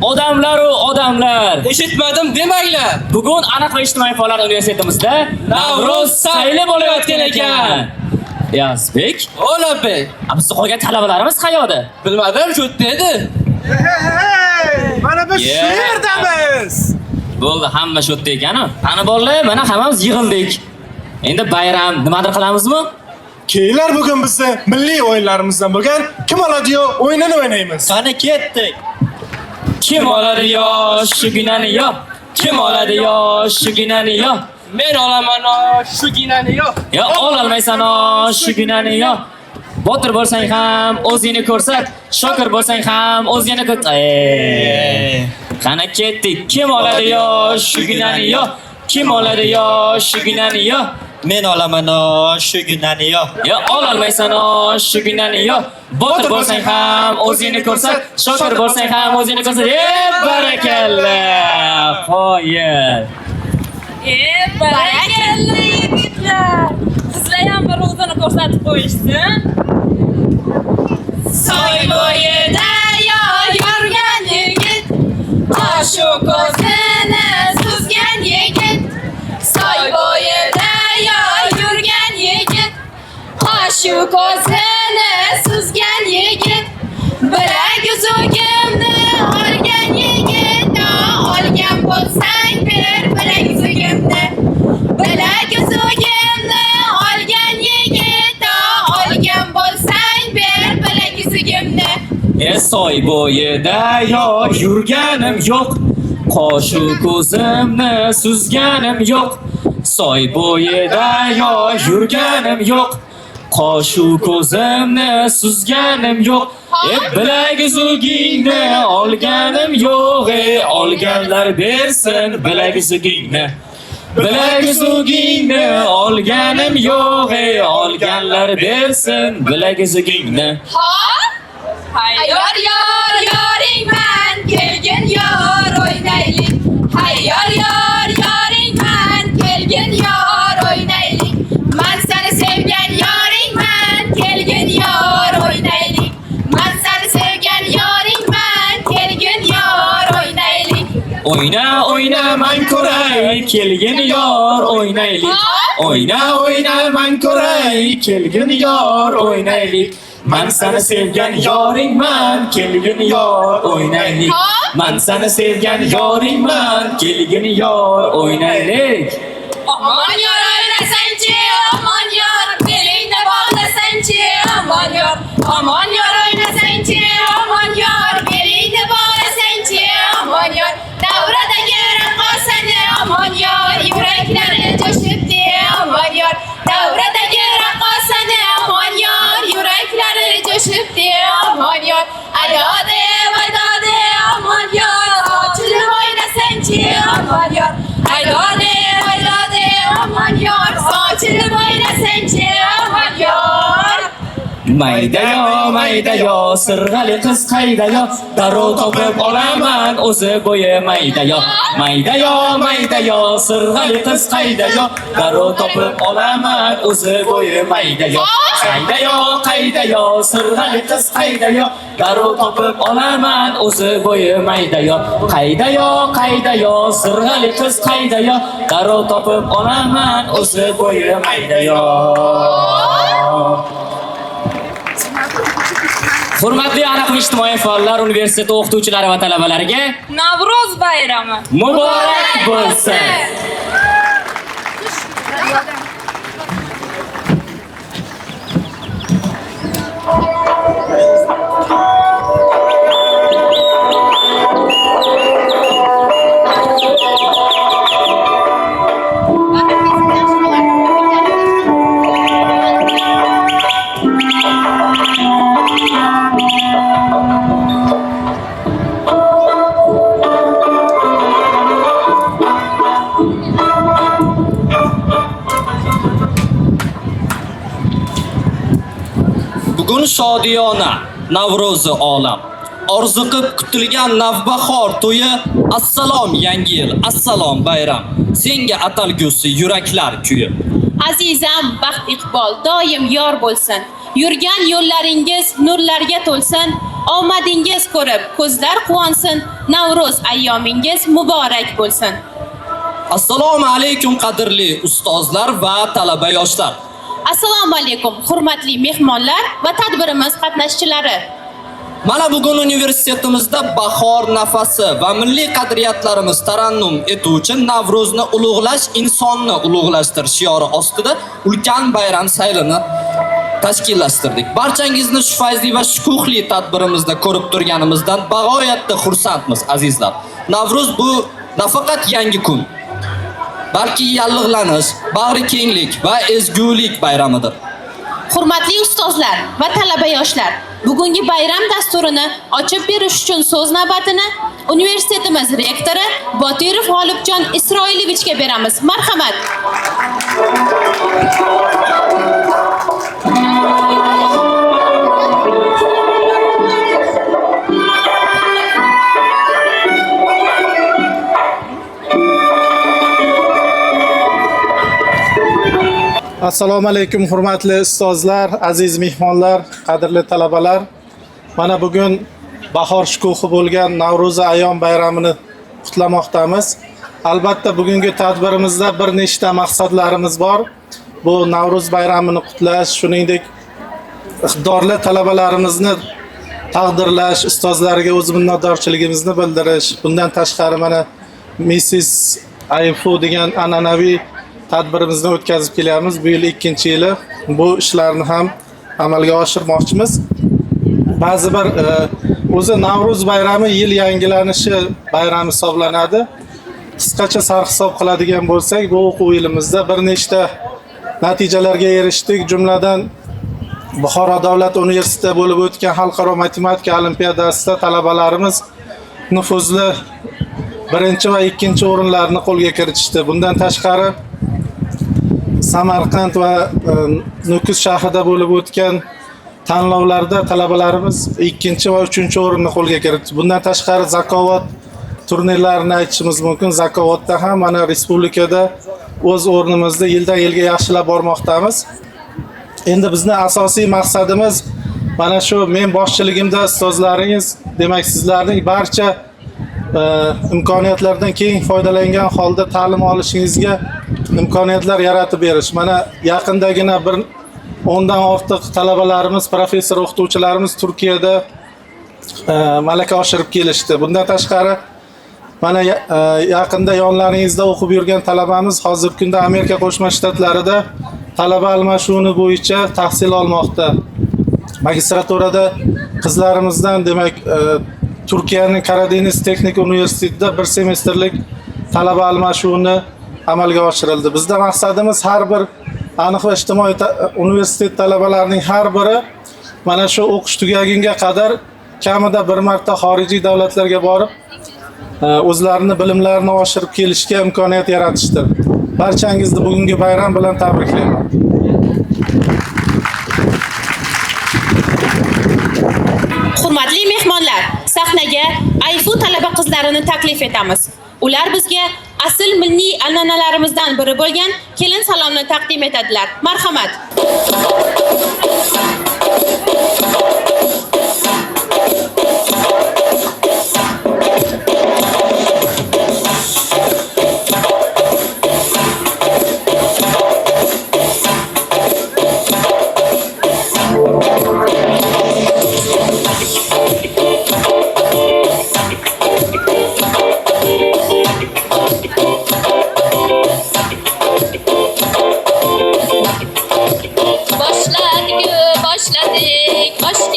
Odamlar. Eshitmadim demanglar. Bugun aniq va ijtimoiy faollar universitetimizda Navro'z sayli bo'layotgan ekan. Yazbek, O'labek. biz qolgan talabalarimiz qayoqda? Bilmadim, shu yerda edi. Mana biz shu yerdamiz. Bo'ldi, hamma shu yerda ekan. Qani bolalar, mana hammamiz yig'ildik. Endi bayram nimadir qilamizmi? Keyinlar bugun bizni milliy o'yinlarimizdan bo'lgan kim oladiyo o'yinini o'ynaymiz. Qani ketdik. Kim oladi yo shuginani yo? Kim oladi yo shuginani yo? Men olaman shu ginani yo'q. Yo ololmaysan shuginani yo. Botir bo'lsang ham o'zingni ko'rsat, shokir bo'lsang ham o'zingni ko'rsat. Qani ketdik. Kim oladi yo shuginani yo? Kim oladi yo shuginani yo? Men olaman shu ginani yo'q. Yo ololmaysan shuginani yo. Botir bo'lsang ham o'zingni ko'rsat, shokir bo'lsang ham o'zingni ko'rsat. Barakalla. Qo'yil. Barakalla yigitlar. Sizlar ham bir o'zini ko'rsatib qo'yishsin. Soy bo'yida yo yurgan yigit, oshu ko'zini suzgan yigit. Soy bo'yida yo yurgan yigit, oshu ko'zini suzgan yigit. Bilak uzugimni olgan yigit, olgan bo'lsang bir bilak uzugimni. Bilak uzugimni olgan yigit, olgan bo'lsang bir bilak uzugimni. Soy bo'yida yo yurganim yo'q, qoshu ko'zimni suzganim yo'q. Soy bo'yida yo yurganim yo'q, qoshu ko'zimni suzganim yo'q. Bilak uzugingni olganim yo'q, olganlar bersin bilak uzugingni. Bilak uzugingni olganim yo'q, olganlar bersin bilak uzugingni. Hayyor yor yoringman, kelgin yor o'ynaylik. Hayyor yor yoringman, kelgin yor o'ynaylik. Men seni sevgan yoringman, kelgin yor o'ynaylik. Men seni sevgan yoringman, kelgin yor o'ynaylik. Oyna oyna man ko'ray, kelgin yor o'ynaylik. Oyna oyna man ko'ray, kelgin yor o'ynaylik. Men seni sevgan yoringman, kelgin yor o'ynaylik. Men seni sevgan yoringman, kelgin yor o'ynaylik. Aman yor o'ynasanchi, aman yor, belingda bog'lasanchi, aman yor. Aman yor o'ynasanchi, aman yor, belingda bog'lasanchi, aman yor. Davradagi raqqosani, aman yor, yuraklari jo'shibdi, aman yor. Davradagi raqqosani, aman yor, yuraklari jo'shibdi, aman yor. Ayode vaydode, aman yor, ochilib o'ynasanchi, aman yor. Ayode vaydode, aman yor, ochilib o'ynasanchi, aman yor. Mayda yo, sirg'ali qiz qayda yo, darrov topib olaman o'zi bo'yi mayda yo. Mayda yo, sirg'ali qiz qayda yo, darrov topib olaman o'zi bo'yi mayda yo. Qayda yo, sirg'ali qiz qayda yo, darrov topib olaman o'zi bo'yi mayda yo. Qayda yo, sirg'ali qiz qayda yo, darrov topib olaman o'zi bo'yi mayda yo. Hurmatli aniq ijtimoiy faollar, universitet o'qituvchilari va talabalariga Navro'z bayrami muborak bo'lsin. Bugun shodiyona Navro'zi olam. Orzu qilib kutilgan navbahor to'yi. Assalom yangi yil, assalom bayram. Senga atalgusi yuraklar kuyi. Azizam baxt iqbol doim yor bo'lsin. Yurgan yo'llaringiz nurlarga to'lsin. Omadingiz ko'rib ko'zlar quvonsin. Navro'z ayyomingiz muborak bo'lsin. Assalomu alaykum qadrli ustozlar va talaba yoshlar. Assalomu alaykum hurmatli mehmonlar va tadbirimiz qatnashchilari. Mana bugun universitetimizda bahor nafasi va milliy qadriyatlarimiz tarannum etuvchi Navro'zni ulug'lash insonni ulug'lashtir shiori ostida ulkan bayram saylini tashkillashtirdik. Barchangizni shu fayzli va shukuhli tadbirimizda ko'rib turganimizdan bag'oyatda xursandmiz azizlar. Navro'z bu nafaqat yangi kun, balki yallig'lanish, bag'ri kenglik va ezgulik bayramidir. Hurmatli ustozlar va talaba yoshlar, bugungi bayram dasturini ochib berish uchun so'z navbatini universitetimiz rektori Botirov G'olibjon Isroilovichga beramiz. Marhamat. Assalomu alaykum hurmatli ustozlar, aziz mehmonlar, qadrli talabalar. Mana bugun bahor shukuhi bo'lgan Navro'z ayyom bayramini qutlamoqdamiz. Albatta bugungi tadbirimizda bir nechta maqsadlarimiz bor. Bu Navro'z bayramini qutlash, shuningdek iqtidorli talabalarimizni taqdirlash, ustozlarga o'z minnatdorchiligimizni bildirish. Bundan tashqari mana Mrs. Ayfu degan an'anaviy tadbirimizni o'tkazib kelyapmiz. Bu yil 2-yili bu ishlarni ham amalga oshirmoqchimiz. Ba'zi bir o'zi Navro'z bayrami yil yangilanishi bayrami hisoblanadi. Qisqacha sarhisob qiladigan bo'lsak, bu o'quv yilimizda bir nechta natijalarga erishdik. Jumladan Buxoro davlat universitetida bo'lib o'tgan xalqaro matematika olimpiadasida talabalarimiz nufuzli 1 va 2 o'rinlarni qo'lga kiritishdi. Bundan tashqari Samarqand va Nukus shahrida bo'lib o'tgan tanlovlarda talabalarimiz 2 va 3 o'rinni qo'lga kiritdi. Bundan tashqari zakovat turnirlarini aytishimiz mumkin. Zakovatda ham mana respublikada o'z o'rnimizni yildan yilga yaxshilab bormoqdamiz. Endi bizning asosiy maqsadimiz mana shu men boshchiligimda ustozlaringiz, demak sizlarning barcha imkoniyatlardan keng foydalangan holda ta'lim olishingizga imkoniyatlar yaratib berish. Mana yaqindagina 10 dan ortiq talabalarimiz, professor o'qituvchilarimiz Turkiyada malaka oshirib kelishdi. Bundan tashqari mana yaqinda yonlaringizda o'qib yurgan talabamiz hozirgi kunda Amerika Qo'shma Shtatlarida talaba almashuvi bo'yicha tahsil olmoqda. Magistraturada qizlarimizdan demak Turkiyaning Karadeniz Texnik universitetida 1 semestrlik talaba almashuvini amalga oshirildi. Bizda maqsadimiz har bir aniq va ijtimoiy universitet talabalarining har biri mana shu o'qish tugagunga qadar kamida bir marta xorijiy davlatlarga borib o'zlarini bilimlarini oshirib kelishga imkoniyat yaratishdir. Barchangizni bugungi bayram bilan tabriklayman. Hurmatli mehmonlar, sahnaga Ayfu talaba qizlarini taklif etamiz. Ular bizga asl milliy an'analarimizdan biri bo'lgan kelin salomni taqdim etadilar. Marhamat. Boshladik, aşk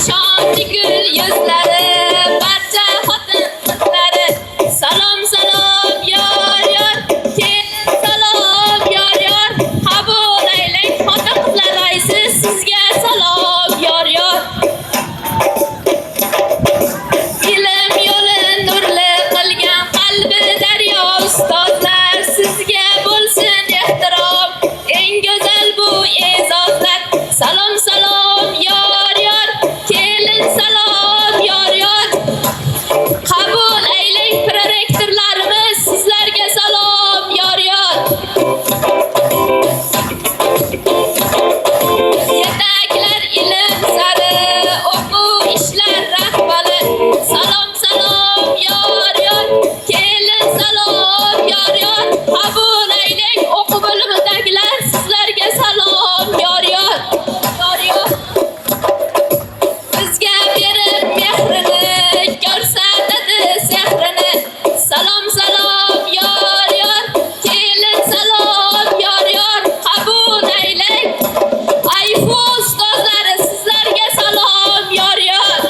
Nishonli gul yuzlari, barcha xotin qizlari. Salom salom yor yor, kelin salom yor yor. Qabul aylang xotin qizlar raisi, sizga salom yor yor. Ilm yo'li nurli qilgan qalbi daryo ustozlar, sizga bo'lsin ehtirom, eng go'zal bu e'zozlar. Salom salom yor yor, kelin salom yor yor. Qabul aylang prorektorlarimiz, sizlarga salom yor yor. Yetaklar ilm sari, o'quv ishlar rahbari. Salom salom yor yor, kelin salom yor yor. Qabul aylang o'quv bo'limidagilar, sizlarga salom yor yor. Yor yor. Bizga berib mehrini, ko'rsatadi sehrini. Salom salom yor yor, kelin salom yor yor. Qabul aylang ayfu ustozlari, sizlarga salom yor yor.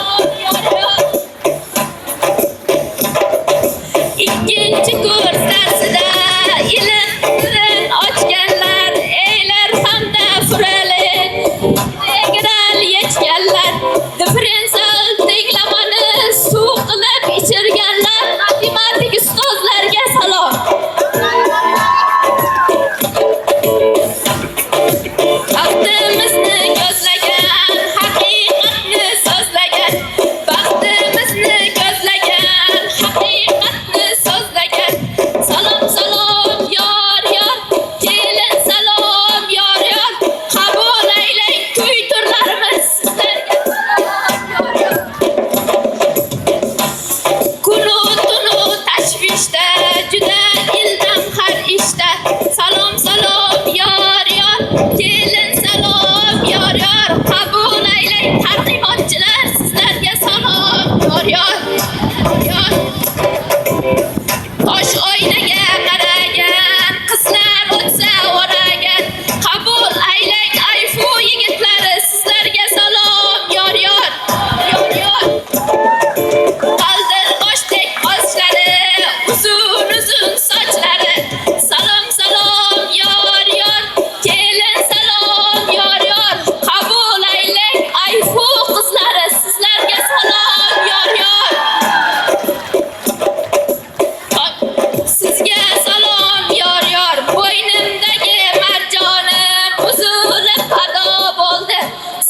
Ikkinchi kurs darsida ilm sirin ochganlar, eylar hamda furalin, integral yechganlar, differensial tenglamani suv qilib ichirganlar, matematik ustozlarga salom. Baxtimizni ko'zlagan, haqiqatni so'zlagan, baxtimizni ko'zlagan, haqiqatni so'zlagan. Salom salom yor yor, kelin salom yor yor. Qabul aylang to'y turlarimiz, sizlarga salom yor yor. Kunu tunu tashvishda, juda ildam har ishda. Salom salom yor yor, kelin salom yor yor. Qabul aylang targ'ibotchilar, sizlarga salom yor yor. Yor. Tosh oynaga qaragan, qizlar o'tsa o'ragan. Qabul aylang ayfu yigitlari, sizlarga salom yor yor. Yor yor. Qaldirg'ochdek qoshlari, uzun uzun sochlari. Salom salom yor yor, kelin salom yor yor. Qabul aylang ayfu qizlari, sizlarga salom yor yor. Sizga salom yor yor, bo'ynimdagi marjonim uzilib ado bo'ldi.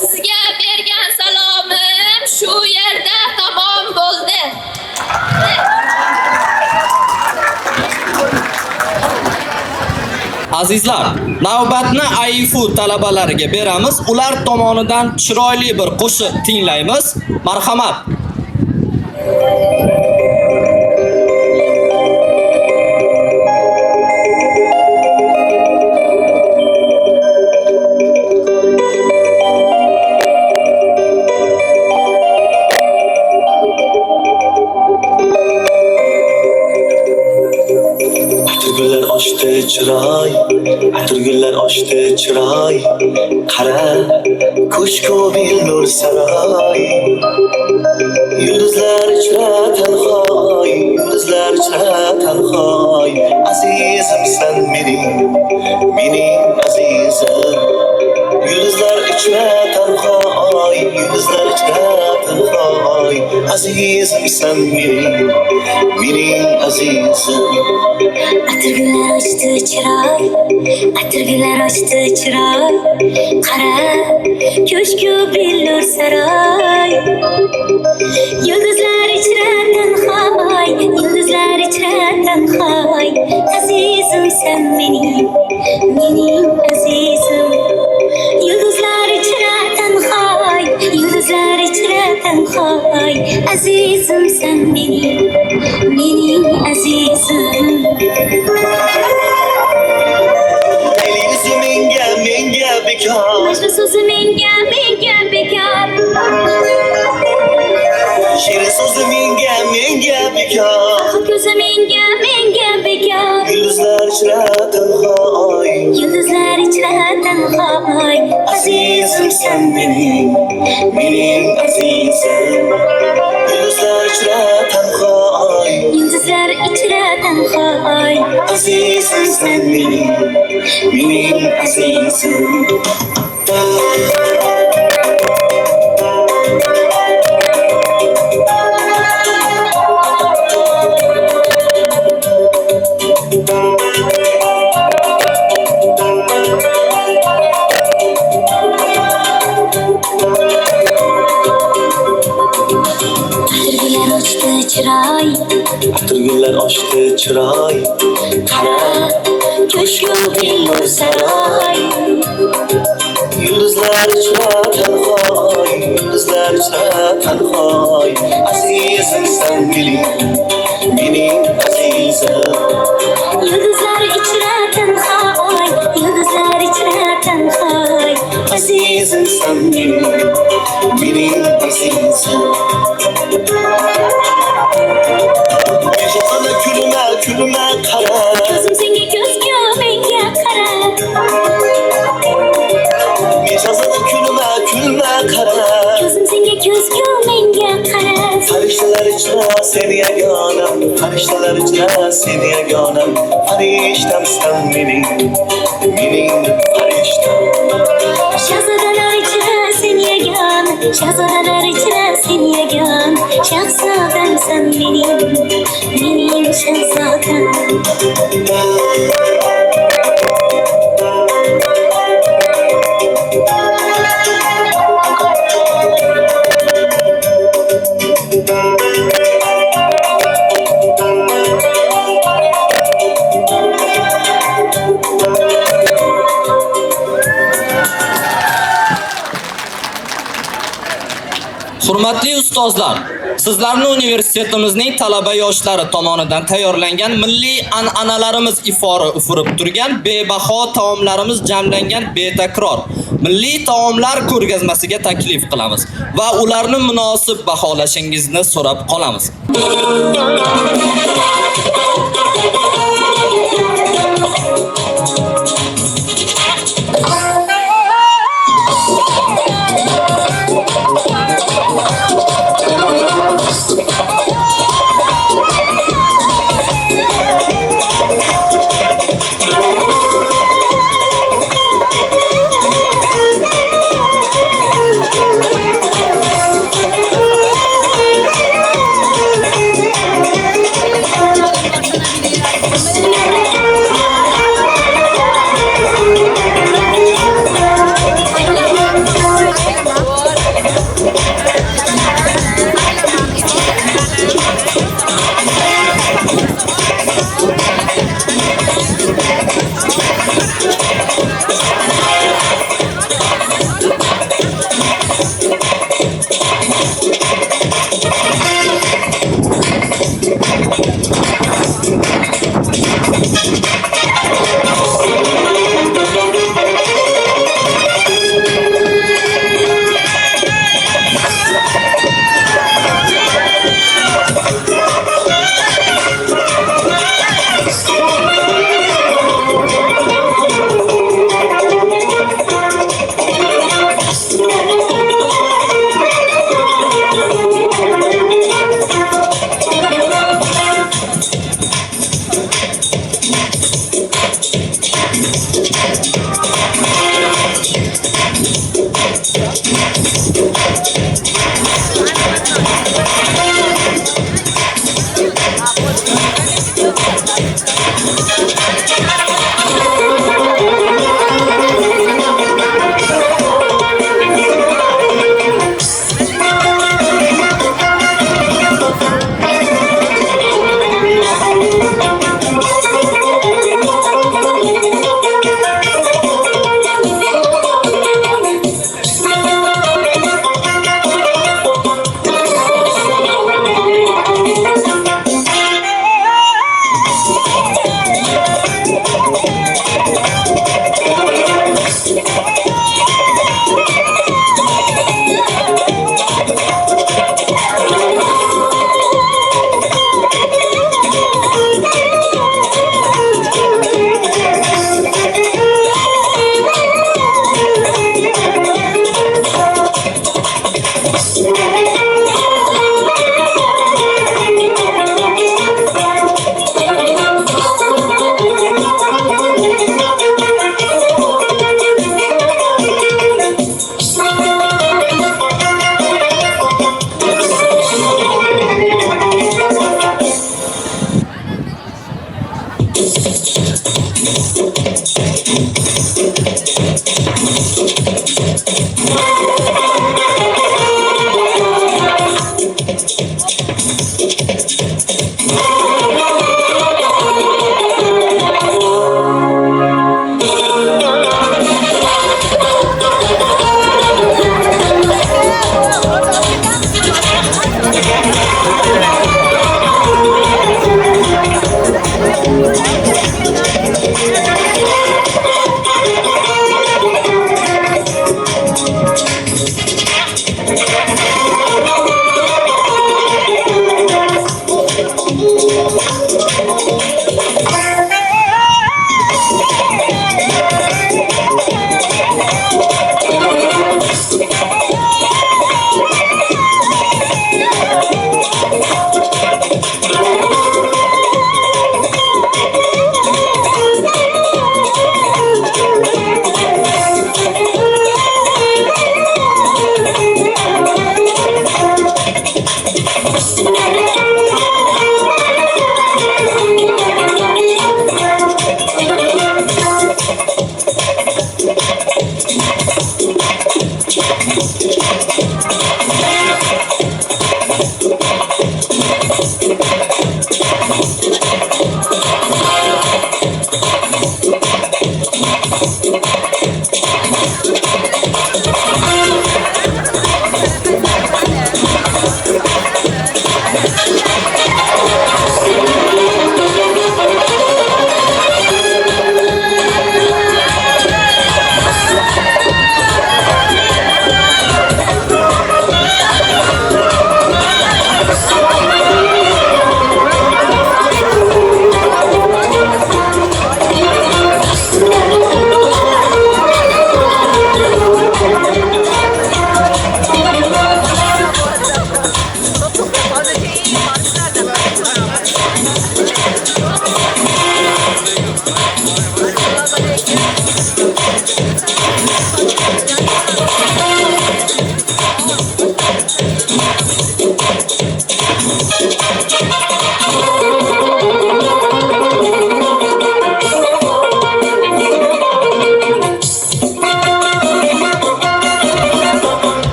Sizga bergan salomim shu yerda tamom bo'ldi. Azizlar, navbatni ayfu talabalariga beramiz. Ular tomonidan chiroyli bir qo'shiq tinglaymiz. Marhamat. Atirgullar ochdi chiroy, atirgullar ochdi chiroy. Qara, ko'shku nur saroy. Yulduzlar ichra tanhoy, yulduzlar ichra tanhoy. Azizimsan mening azizim. Yulduzlar ichra tanhoy, yulduzlar ichra tanhoy. Azizimsan mening azizim. Atirgullar ochdi chiroy, atirgullar ochdi chiroy. Qara, ko'shku billur saroy. Yulduzlar ichra tanhoy, yulduzlar ichra tanhoy. Azizimsan mening azizim. Yulduzlar ichra tanhoy, yulduzlar ichra tanhoy. Azizimsan mening azizim. Elizi menga bekor. Boshqa so'zi menga bekor. Shirin so'zi menga bekor. Faqat ko'zi menga bekor. Yulduzlar ichra tanhoy, Yulduzlar ichra tanhoy. azizimsan mening azizim. azizim sen benim azizim. Atirgullar ochdi chiroy, qara ko'shk billur saroy. Yulduzlar ichra tanhoy, yulduzlar ichra tanhoy. Azizim sen benim azizim. Yulduzlar ichra tanhoy, yulduzlar ichra tanhoy. Azizim sen benim azizim. Yaşasana külüme kara. Ko'zim senga ko'zga menga qara. Yaşasana külüme kara. Ko'zim senga ko'zga menga qara. Farishtalar ichra seni yagonam, farishtalar ichra seni yagonam. Farishtam sen mening farishtam. Shahzodalar ichra seni yagon, shahzodalar ichra seni yagon. Shahzodam sen mening shahzodam. Hurmatli ustozlar, sizlarni universitetimizning talaba yoshlari tomonidan tayyorlangan milliy an'analarimiz ifori ufurib turgan bebaho taomlarimiz jamlangan betakror milliy taomlar ko'rgazmasiga taklif qilamiz va ularni munosib baholashingizni so'rab qolamiz.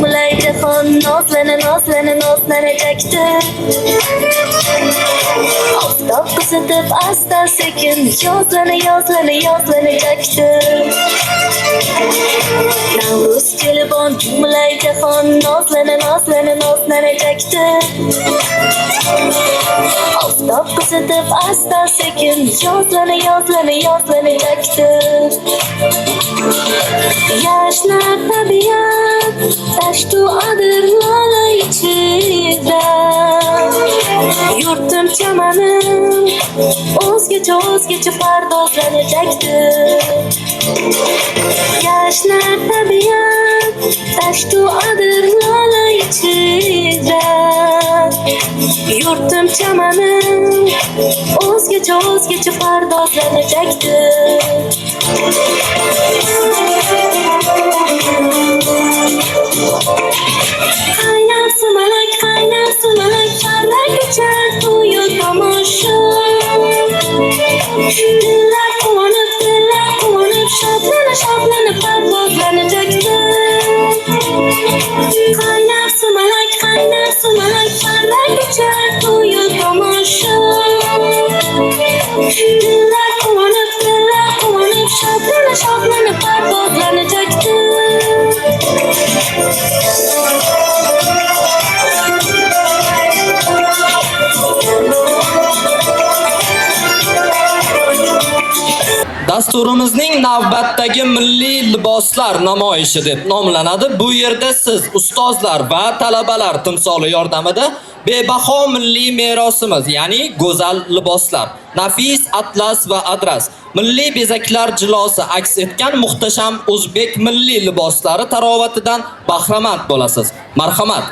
Mulay jahon nozlanajakdi. Oftob qizitib asta sekin yozlanajakdi. Navruz kelibon mulay jahon nozlanajakdi. Oftob qizitib asta sekin yozlanajakdi. Yashnar tabiat tashtu adir lola ichida. Yurtim chamanim o'zgacha pardozlanajakdi. Yashnar tabiat tashtu adir lola ichida. Yurtim chamanim o'zgacha pardozlanajakdi. Qaynar sumalak parrak uchar to'yu tomosha. Dillar quvonib shodlanib pardozlanajakdi. Qaynar sumalak parrak uchar to'yu tomosha. Dillar quvonib shodlanib pardozlanajakdi. Dasturimizning navbatdagi milliy liboslar namoyishi deb nomlanadi. Bu yerda siz ustozlar va talabalar timsoli yordamida bebaho milliy merosimiz, ya'ni go'zal liboslar, nafis atlas va adras, milliy bezaklar jilosi aks etgan muhtasham o'zbek milliy liboslari tarovatidan bahramand bo'lasiz. Marhamat.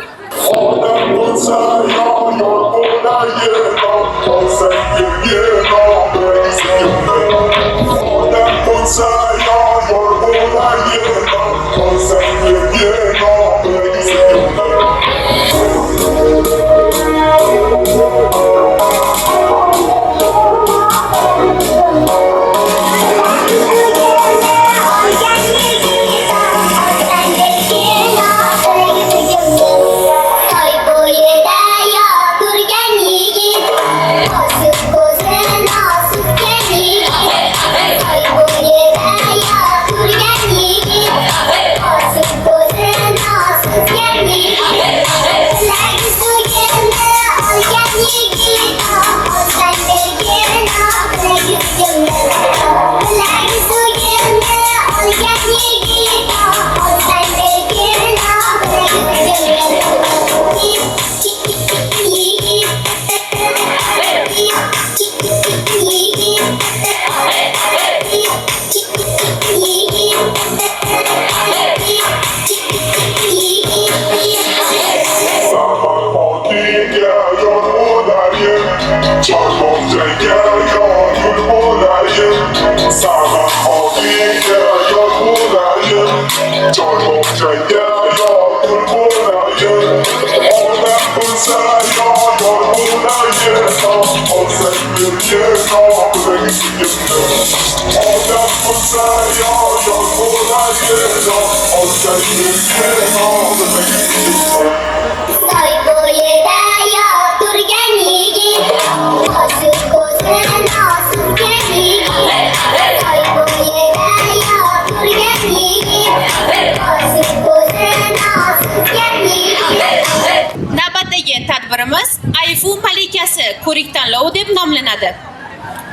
Navbatdagi tadbirimiz Ayfu malikasi ko'rik tanlovi deb nomlanadi.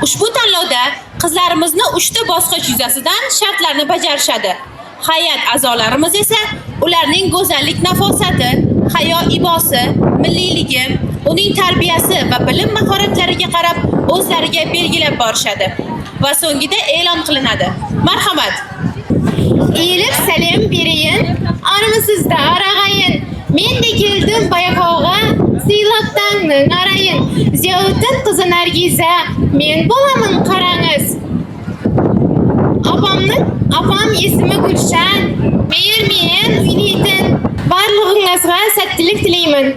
Ushbu tanlovda qizlarimizni 3 ta bosqich yuzasidan shartlarni bajarishadi. Hay'at a'zolarimiz esa ularning go'zallik nafosati, hayo-ibosi, milliyligi, uning tarbiyasi va bilim mahoratlariga qarab o'zlariga belgilab borishadi va so'ngida e'lon qilinadi. Marhamat. Elib salom berayin, onamisizda arag'ayin. Men de keldim bayqog'a, Siylabtangni qarayın. Ziyovuddin qizi Nargiza. Men bo'laman qarangiz. Apam ismi Gulshan. Men Filitin. Barlig'ingizga sottilik tilayman.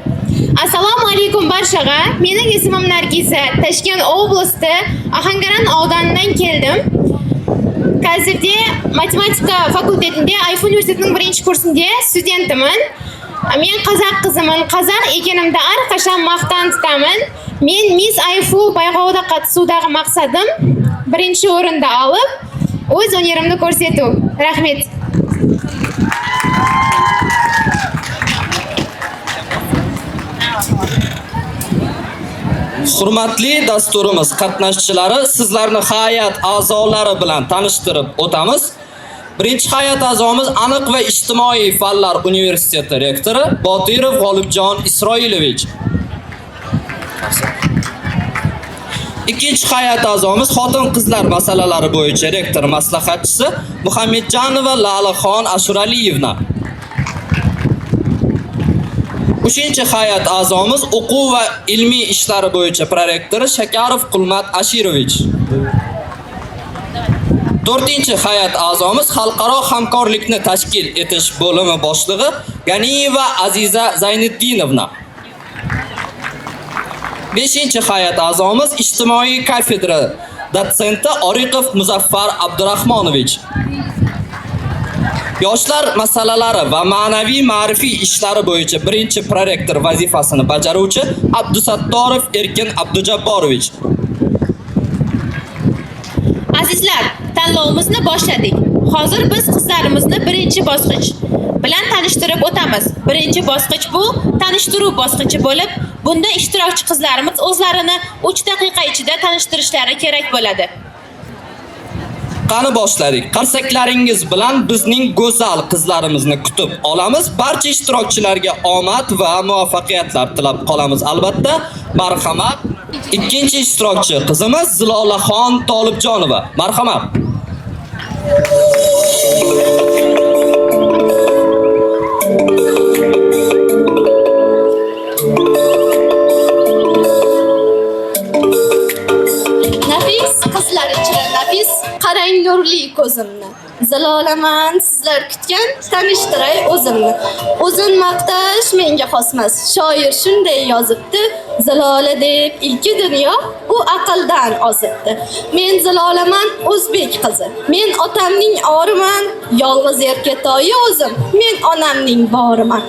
Assalomu alaykum barchaga. Mening ismim Nargiza. Toshkent oblasti Ohangaron audanidan keldim. Hozirda matematika fakultetida Ayfa universitetining 1-kursida studentiman. Men qozoq qiziman. Qozoq ekanimda har qachon maqtan tutaman. Men Miss Ayfu bayrog'ida qatnashuvdagi maqsadim 1-o'rinda olib, o'z hunarimni ko'rsatuv. Rahmat. Hurmatli dasturimiz qatnashchilari, sizlarni hay'at a'zolari bilan tanishtirib o'tamiz. Birinchi hay'at a'zomiz Aniq va ijtimoiy fanlar universiteti rektori Botirov G'olibjon Isroilovich. Ikkinchi hay'at a'zomiz xotin-qizlar masalalari bo'yicha rektor maslahatchisi Muhammadjanova Lalaxon Ashuraliyevna. Uchinchi hay'at a'zomiz o'quv va ilmiy ishlari bo'yicha prorektori Shakarov Qulmat Ashirovich. To'rtinchi hay'at a'zomiz xalqaro hamkorlikni tashkil etish bo'limi boshlig'i Ganiyeva Aziza Zayniddinovna. Beshinchi hay'at a'zomiz ijtimoiy kafedra dotsenti Oriqov Muzaffar Abdurahmonovich. Yoshlar masalalari va ma'naviy ma'rifiy ishlari bo'yicha birinchi prorektor vazifasini bajaruvchi Abdusattorov Erkin Abdujabborovich. Azizlar, tanlovimizni boshladik. Hozir biz qizlarimizni birinchi bosqich bilan tanishtirib o'tamiz. Birinchi bosqich bu tanishtiruv bosqichi bo'lib, bunda ishtirokchi qizlarimiz o'zlarini 3 daqiqa ichida tanishtirishlari kerak bo'ladi. Qani boshladik. Qarsaklaringiz bilan bizning go'zal qizlarimizni kutib olamiz. Barcha ishtirokchilarga omad va muvaffaqiyatlar tilab qolamiz albatta. Marhamat. Ikkinchi ishtirokchi qizimiz Zilolaxon Tolibjonova. Marhamat. Nafis qizlar ichra nafis, qarang nurli ko'zimni. Zilolaman sizlar kutgan, tanishtiray o'zimni. O'zin maqtash menga xosmas. Shoir shunday yozibdi, Zilola deb ilki dunyo u aqldan ozibdi. Men Zilolaman o'zbek qizi. Men otamning oriman, yolg'iz erkatoyi o'zim. Men onamning boriman.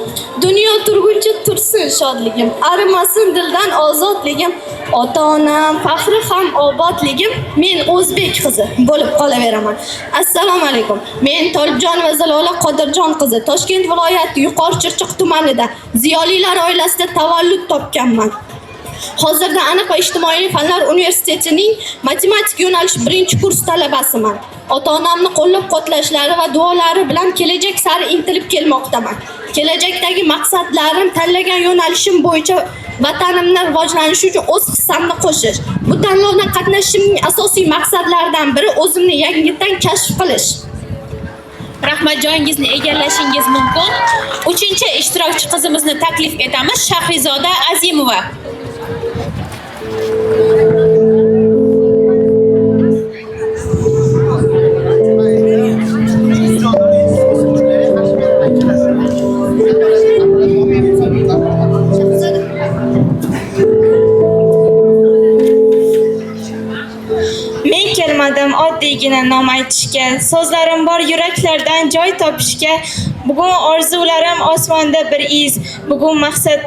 Dunyo turguncha tursin shodligim, arimasin dildan ozodligim. Ota-onam faxri ham obodligim. Men o'zbek qizi bo'lib qolaveraman. Assalomu alaykum. Men Tolibjonova Zilola Qodirjon qizi, Toshkent viloyati Yuqori-Chirchiq tumanida ziyolilar oilasida tavallud topganman. Hozirda Aniq va ijtimoiy fanlar universitetining matematik yo'nalish 1-kurs talabasiman. Ota-onamni qo'llab-quvvatlashlari va duolari bilan kelajak sari intilib kelmoqdaman. Kelajakdagi maqsadlarim tanlagan yo'nalishim bo'yicha vatanimni rivojlanishi uchun o'z hissamni qo'shish. Bu tanlovda qatnashishimning asosiy maqsadlaridan biri o'zimni yangidan kashf qilish. Rahmat, joyingizni egallashingiz mumkin. 3-ishtirokchi qizimizni taklif etamiz, Shahrizoda Azimova. Men kelmadim oddiygina nom aytishga, so'zlarim bor yuraklardan joy topishga. Bugun orzularim osmonda bir iz, bugun maqsad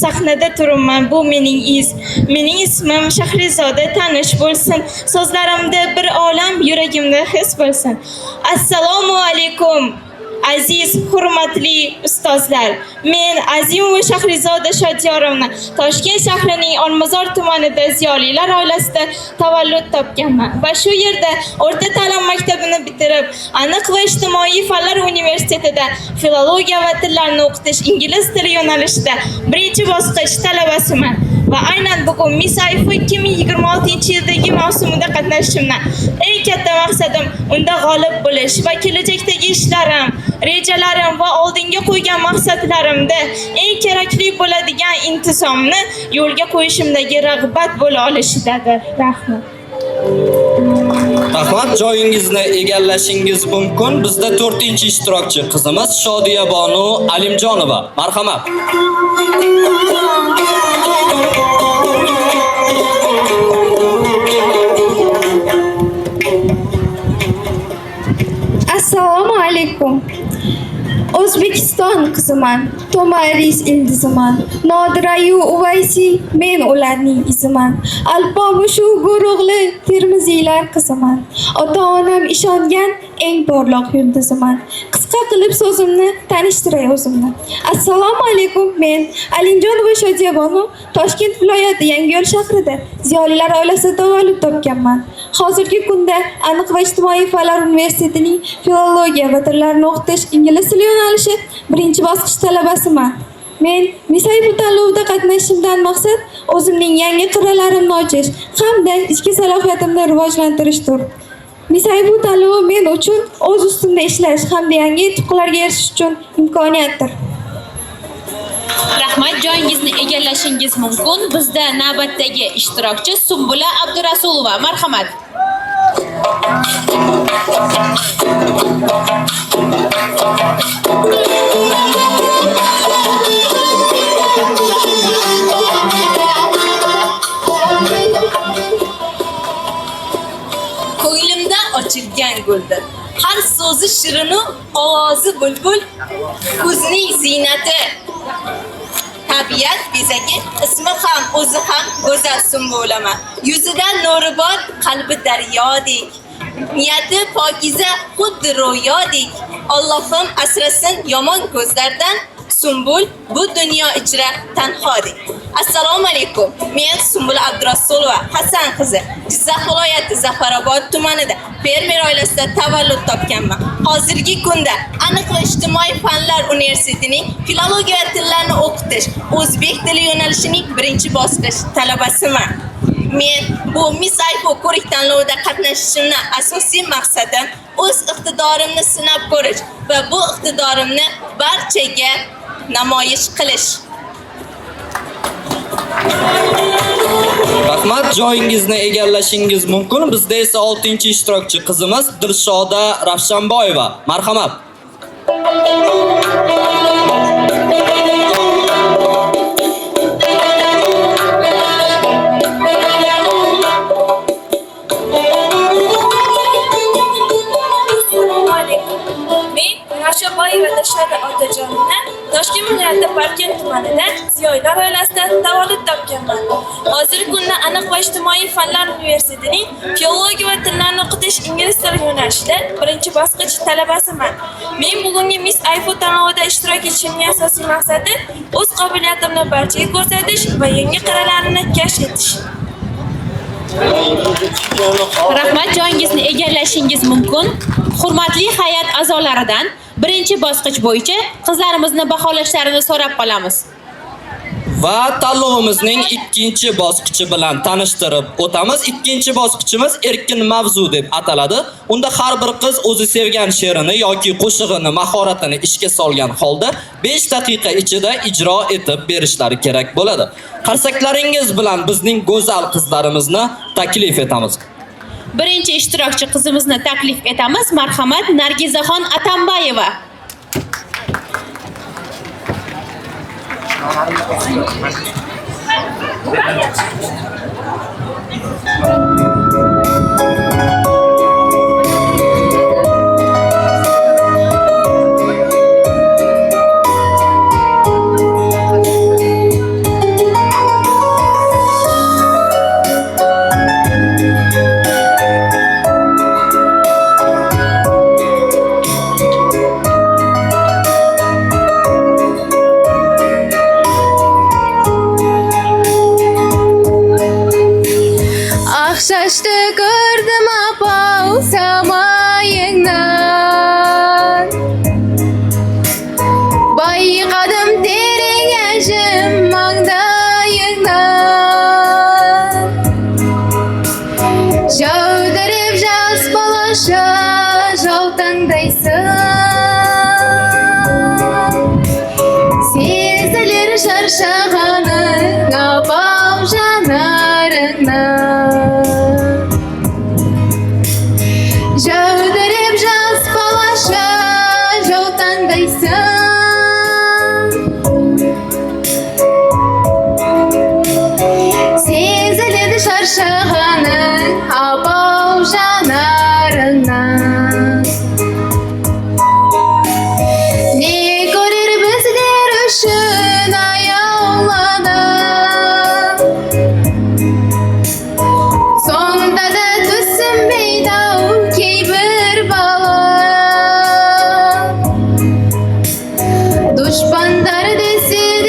sahnada turibman, bu mening iz. Mening ismim Shahrizoda tanish bo'lsin, so'zlarimda bir olam yuragimda his bo'lsin. Assalomu alaykum. Aziz, hurmatli ustozlar, men Azimova Shahrizoda Shodiyorovna Toshkent shahrining Olmazor tumanida ziyolilar oilasida tavallud topganman va shu yerda o'rta ta'lim maktabini bitirib, Aniq va ijtimoiy fanlar universitetida filologiya va tillarni o'qitish ingliz tili yo'nalishida 1-bosqich talabasiman. va aynan bugun Miss Ayfo 2026-yildagi mavsumida qatnashishimdan eng katta maqsadim unda g'olib bo'lish va kelajakdagi ishlarim, rejalarim va oldinga qo'ygan maqsadlarimda eng kerakli bo'ladigan intizomni yo'lga qo'yishimdagi rag'bat bo'la olishidadir. Rahmat. Rahmat, joyingizni egallashingiz mumkin. Bizda 4-ishtirokchi qizimiz Shodiya Bonu Alimjonova. Marhamat. Assalomu alaykum. O'zbekiston qiziman, Tomaris ildiziman, Nodirayu Uvaysi men ularning iziman. Alpomi shu guruhli Termiziylar qiziman. Ota-onam ishongan eng porloq yuldiziman. Qisqa qilib so'zimni tanishtiray o'zimni. Assalomu alaykum, men Alimjonova Shodiya Bonu, Toshkent viloyati Yangiyo'l shahrida ziyolilar oilasida tavallud topganman. Hozirgi kunda Aniq va ijtimoiy fanlar universitetining filologiya va tillarni o'qitish ingliz tili yo'nalishi 1-bosqich talabasiman. Men Miss Ayfo tanlovida qatnashishimdan maqsad o'zimning yangi qirralarimni ochish hamda ichki salohiyatimni rivojlantirishdir. Miss Ayfo tanlovi men uchun o'z ustimda ishlash hamda yangi yutuqlarga erishish uchun imkoniyatdir. Rahmat, joyingizni egallashingiz mumkin. Bizda navbatdagi ishtirokchi Sumbula Abdurasulova. Marhamat. Ko'nglimda ochilgan guldir. Har so'zi shirinu, ovozi bulbul, ko'zning ziynati. Tabiat bezagi, ismi ham, o'zi ham go'zal Sumbulama. Yuzida nuri bor, qalbi daryodek. Niyati pokiza, xuddi ro'yodek. Allohim asrasin yomon ko'zlardan. Sumbul bu dunyo ichra tanhodek. Assalomu alaykum. Men Sumbula Abdurasulova Hasan qizi. Jizzax viloyati Zafarobod tumanida fermer oilasida tavallud topganman. Hozirgi kunda Aniq va ijtimoiy fanlar universitetining filologiya va tillarni o'qitish o'zbek tili yo'nalishining 1-bosqich talabasiman. Men bu Miss Ayfo ko'rik tanlovida qatnashishimning asosiy maqsadim o'z iqtidorimni sinab ko'rish va bu iqtidorimni barchaga namoyish qilish. Rahmat, joyingizni egallashingiz mumkin. Bizda esa 6-ishtirokchi qizimiz Dilshoda Ravshanboyeva. Marhamat. Ravshanboyeva Dilshoda Otajonova Toshkent viloyati Parkent tumanida ziyolilar oilasida tavallud topganman. Hozirgi kunda Aniq va ijtimoiy fanlar universitetining filologiya va tillarni o'qitish ingliz tili yo'nalishida 1-bosqich talabasiman. Men bugungi Miss Ayfo tanlovida ishtirok etishimning asosiy maqsadi o'z qobiliyatimni barchaga ko'rsatish va yangi qirralarimni kashf etish. Rahmat, joyingizni egallashingiz mumkin. Hurmatli hay'at a'zolaridan 1-bosqich bo'yicha qizlarimizni baholashlarini so'rab qolamiz. Va tanlovimizning 2-bosqichi bilan tanishtirib o'tamiz. 2-bosqichimiz erkin mavzu deb ataladi. Unda har bir qiz o'zi sevgan she'rini yoki qo'shig'ini, mahoratini ishga solgan holda 5 daqiqa ichida ijro etib berishlari kerak bo'ladi. Qarsaklaringiz bilan bizning go'zal qizlarimizni taklif etamiz. 1-ishtirokchi qizimizni taklif etamiz. Marhamat, Nargizaxon Atambayeva. Axshashda ko'rdim yoltandaysan sezilir şarşağanın abav janarından Jövdürüp jaz balaşa yoltandaysan sezilir şarşağanın abav janarından Ne görür bizler üşün ayağlanıp Sonda da düşsün meydav ki bir bağım Düşmanlar desin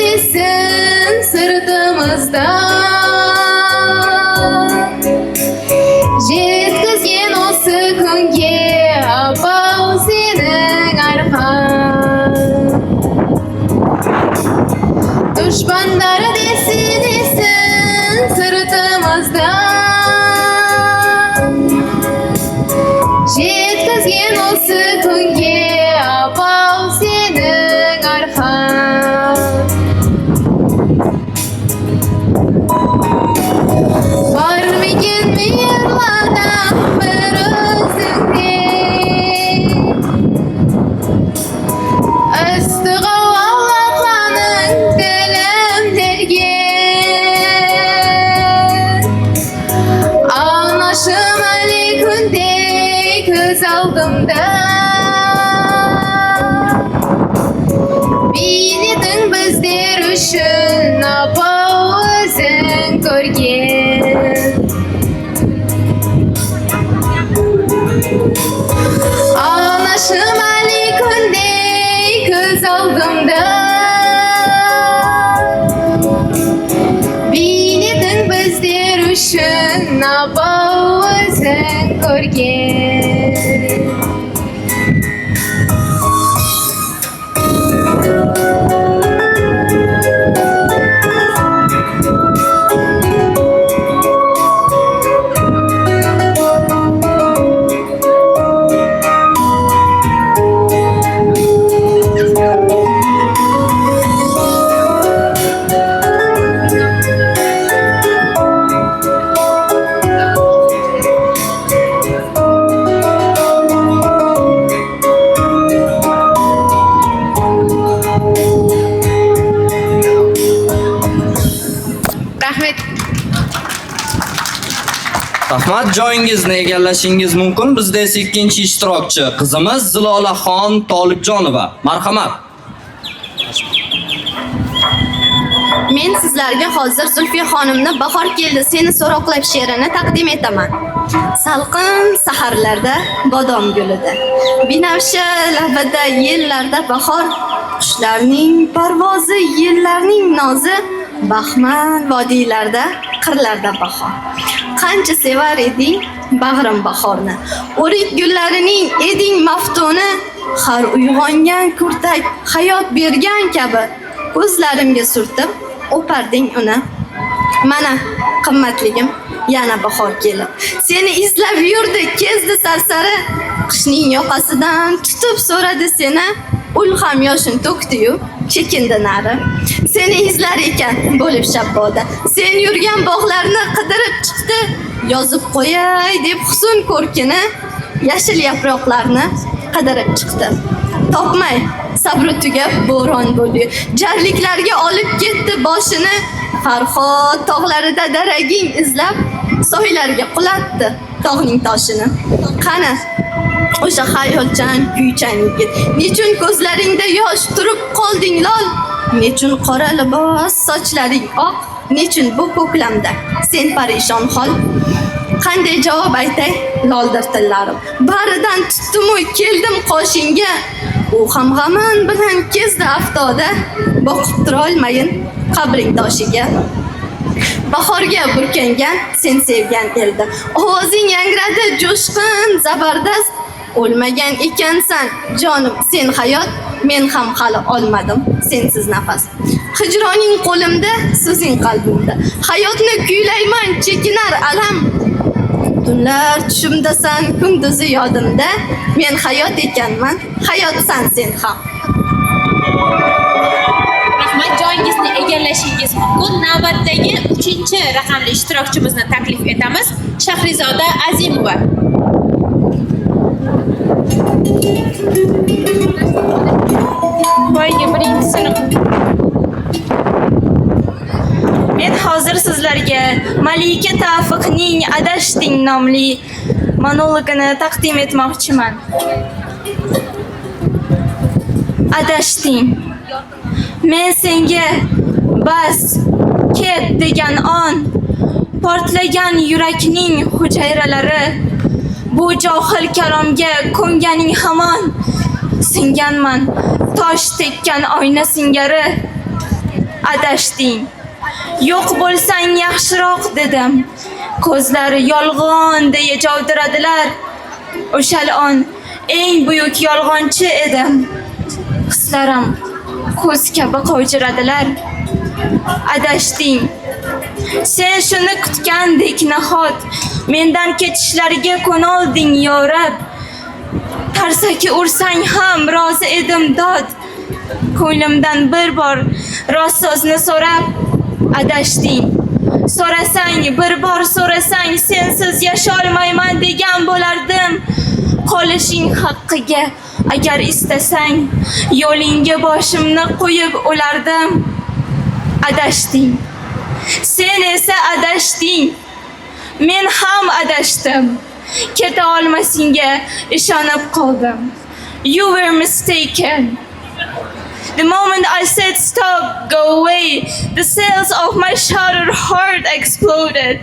sırtımızdan Yetkizgen o sıkınge abav senin arkan Düşmanlar desin sırtımızdan Yetkizgen o sıkınge abav senin arkan Var mıkin mi yırladan bir özünde Üstüge Allah'lanın dilimlerge Ağnaşım aleykünde göz aldımda Bilidin bizler üçün abav özün görgen Ağnaşım aleykünde göz aldımda Bilidin bizler üçün abav özün görgen Rahmet. Rahmat, joyingizni egallashingiz mumkin. Bizda esa ikkinchi ishtirokchi qizimiz Zilolaxon Tolibjonova. Marhamat. Men sizlarga hozir Zulfiya xonimni Bahor keldi seni so'roqlab she'rini taqdim etaman. Salqin saharlarda bodom gulida, binafsha labida yillarda bahor, qushlarning parvozi, yillarning nozi, baxmal vodiylarda, qirlarda bahor. Qancha sevar eding bag'rim bahorni, o'rik gullarining eding maftuni, har uyg'ongan kurtak hayot bergan kabi ko'zlarimga surtib o'parding uni. Mana qimmatligim yana bahor kelib seni izlab yurdi kezdi sarsari, qishning yoqasidan tutib so'radi seni, ul ham yoshin to'kdi-yu chekindi nari. Seni izlar ekan bo'lib shabboda, sen yurgan bog'larni qidirib chiqdi, yozib qo'yay deb husn ko'rkini, yashil yaproqlarni qidirib chiqdi. Topmay sabri tugab bo'ron bo'ldi, jarliklarga olib ketdi boshini, Farhod tog'larida daraging izlab soylarga qulatdi tog'ning toshini. Qani o'sha xayolchan kuychan yigit, nechun ko'zlaringda yosh turib qolding lol, nechun qora libos sochlaring oq, nechun bu ko'klamda sen parishon hol. Qanday javob aytay loldir tillarim, baridan tutdim-u keldim qoshingga, u ham g'aman bilan kezdi aftoda, boqib tura olmayin qabring toshiga. Bahorga burkangan sen sevgan elda, ovozing yangradi jo'shqin zabardast, o'lmagan ekansan jonim sen hayot, men ham hali olmadim sensiz nafas. Hijroning qo'limda, so'zing qalbimda, hayotni kuylayman chekinar alam, Tunlar tushimdasan, kunduzi yodimda. Men hayot ekanman, hayotsan sen ham. Rahmat, joyingizni egallashingiz mumkin. Navbatdagi 3-raqamli ishtirokchimizni taklif etamiz. Shahrizoda Azimova. Voyga, birinchi sinf. Men hozir sizlarga Malika Tavfiqning Adashting nomli monologini taqdim etmoqchiman. Adashting. Men senga bas, ket degan on, portlagan yurakning hujayralari, bu johil kalomga ko'nganing hamon, singanman, tosh tekkan oyna singari. Adashting. Yo'q bo'lsang yaxshiroq dedim. Ko'zlari yolg'on deya javdiradilar. O'shal on eng buyuk yolg'onchi edim. Hislarim ko'z kabi qovjiradilar. Adashting. Sen shuni kutgandek nahot, mendan ketishlariga ko'nolding yorab. Tarsaki ursang ham rozi edim dod. Ko'nglimdan bir bor rost so'zni so'rab. Adashting. So'rasang, bir bor so'rasang, sensiz yasholmayman degan bo'lardim. Qolishing haqqiga agar istasang, yo'lingga boshimni qo'yib o'lardim. Adashting. Sen esa adashting. Men ham adashdim. Keta olmasingga ishonib qoldim. You were mistaken. The moment I said stop, go away, the cells of my shattered heart exploded.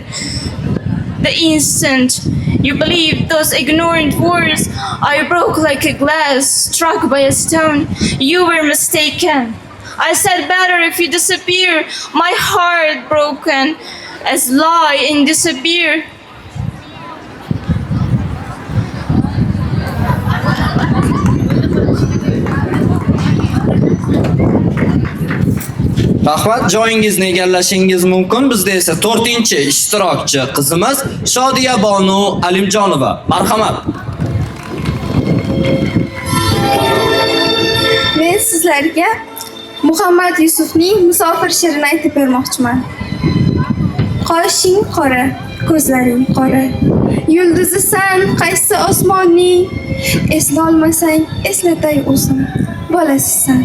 The instant you believed those ignorant words, I broke like a glass struck by a stone. You were mistaken. I said better if you disappear, my heart broken as lie and disappear. Rahmat, joyingizni egallashingiz mumkin. Bizda esa 4-ishtirokchi qizimiz Shodiya Bonu Alimjonova. Marhamat. Men sizlarga Muhammad Yusufning Musofir she'rini aytib bermoqchiman. Qoshing qora, ko'zlaring qora. Yulduzisan qaysi osmonning? Esla olmasang eslatay o'zim. Bolasisan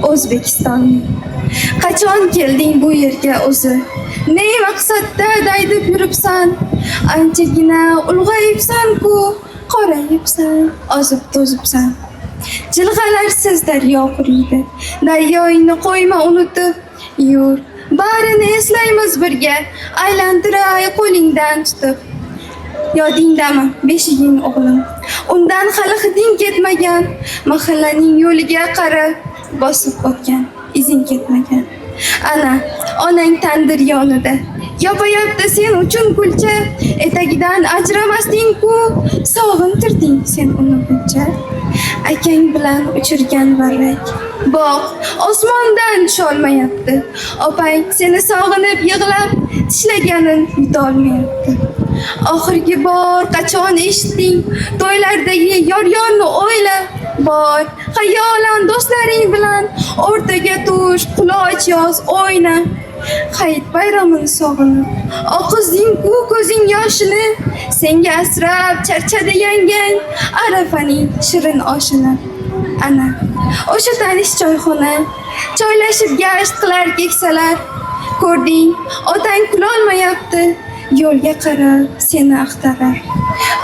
O'zbekistonning. Qachon kelding bu yerga o'zi? Ne maqsadda daydib yuribsan? Anchagina ulg'ayibsan-ku, qorayibsan, ozib to'zibsan. Jilg'alarsiz daryo quriydi. Daryoingni qo'yma unutib, yur. Barini eslaymiz birga, aylantiray qo'lingdan tutib. Yodingdami beshiging o'g'lim? Undan hali hiding ketmagan, mahallaning yo'liga qara, bosib o'tgan, izing ketmagan. Ana, onang tandir yonida. Yopayapti sen uchun kulcha, etagidan ajramasding-ku, sog'intirding sen uni buncha. Akang bilan uchirgan varrak, boq, osmondan tusholmayapti. Opang seni sog'inib yig'lab, tishlaganin yutolmayapti. Oxirgi bor qachon eshitding, to'ylardagi yor-yorni o'yla, bor, xayolan do'stlaring bilan o'rtaga tush, quloch yoz, o'yna. Hayit bayramini sog'inib, oqizding-ku ko'zing yoshini, senga asrab charchadi yangang, Arafaning shirin oshini. Ana, o'sha tanish choyxona, choylashib gasht qilar keksalar. Ko'rding, otang kulolmayapti, yo'lga qarab seni axtarar.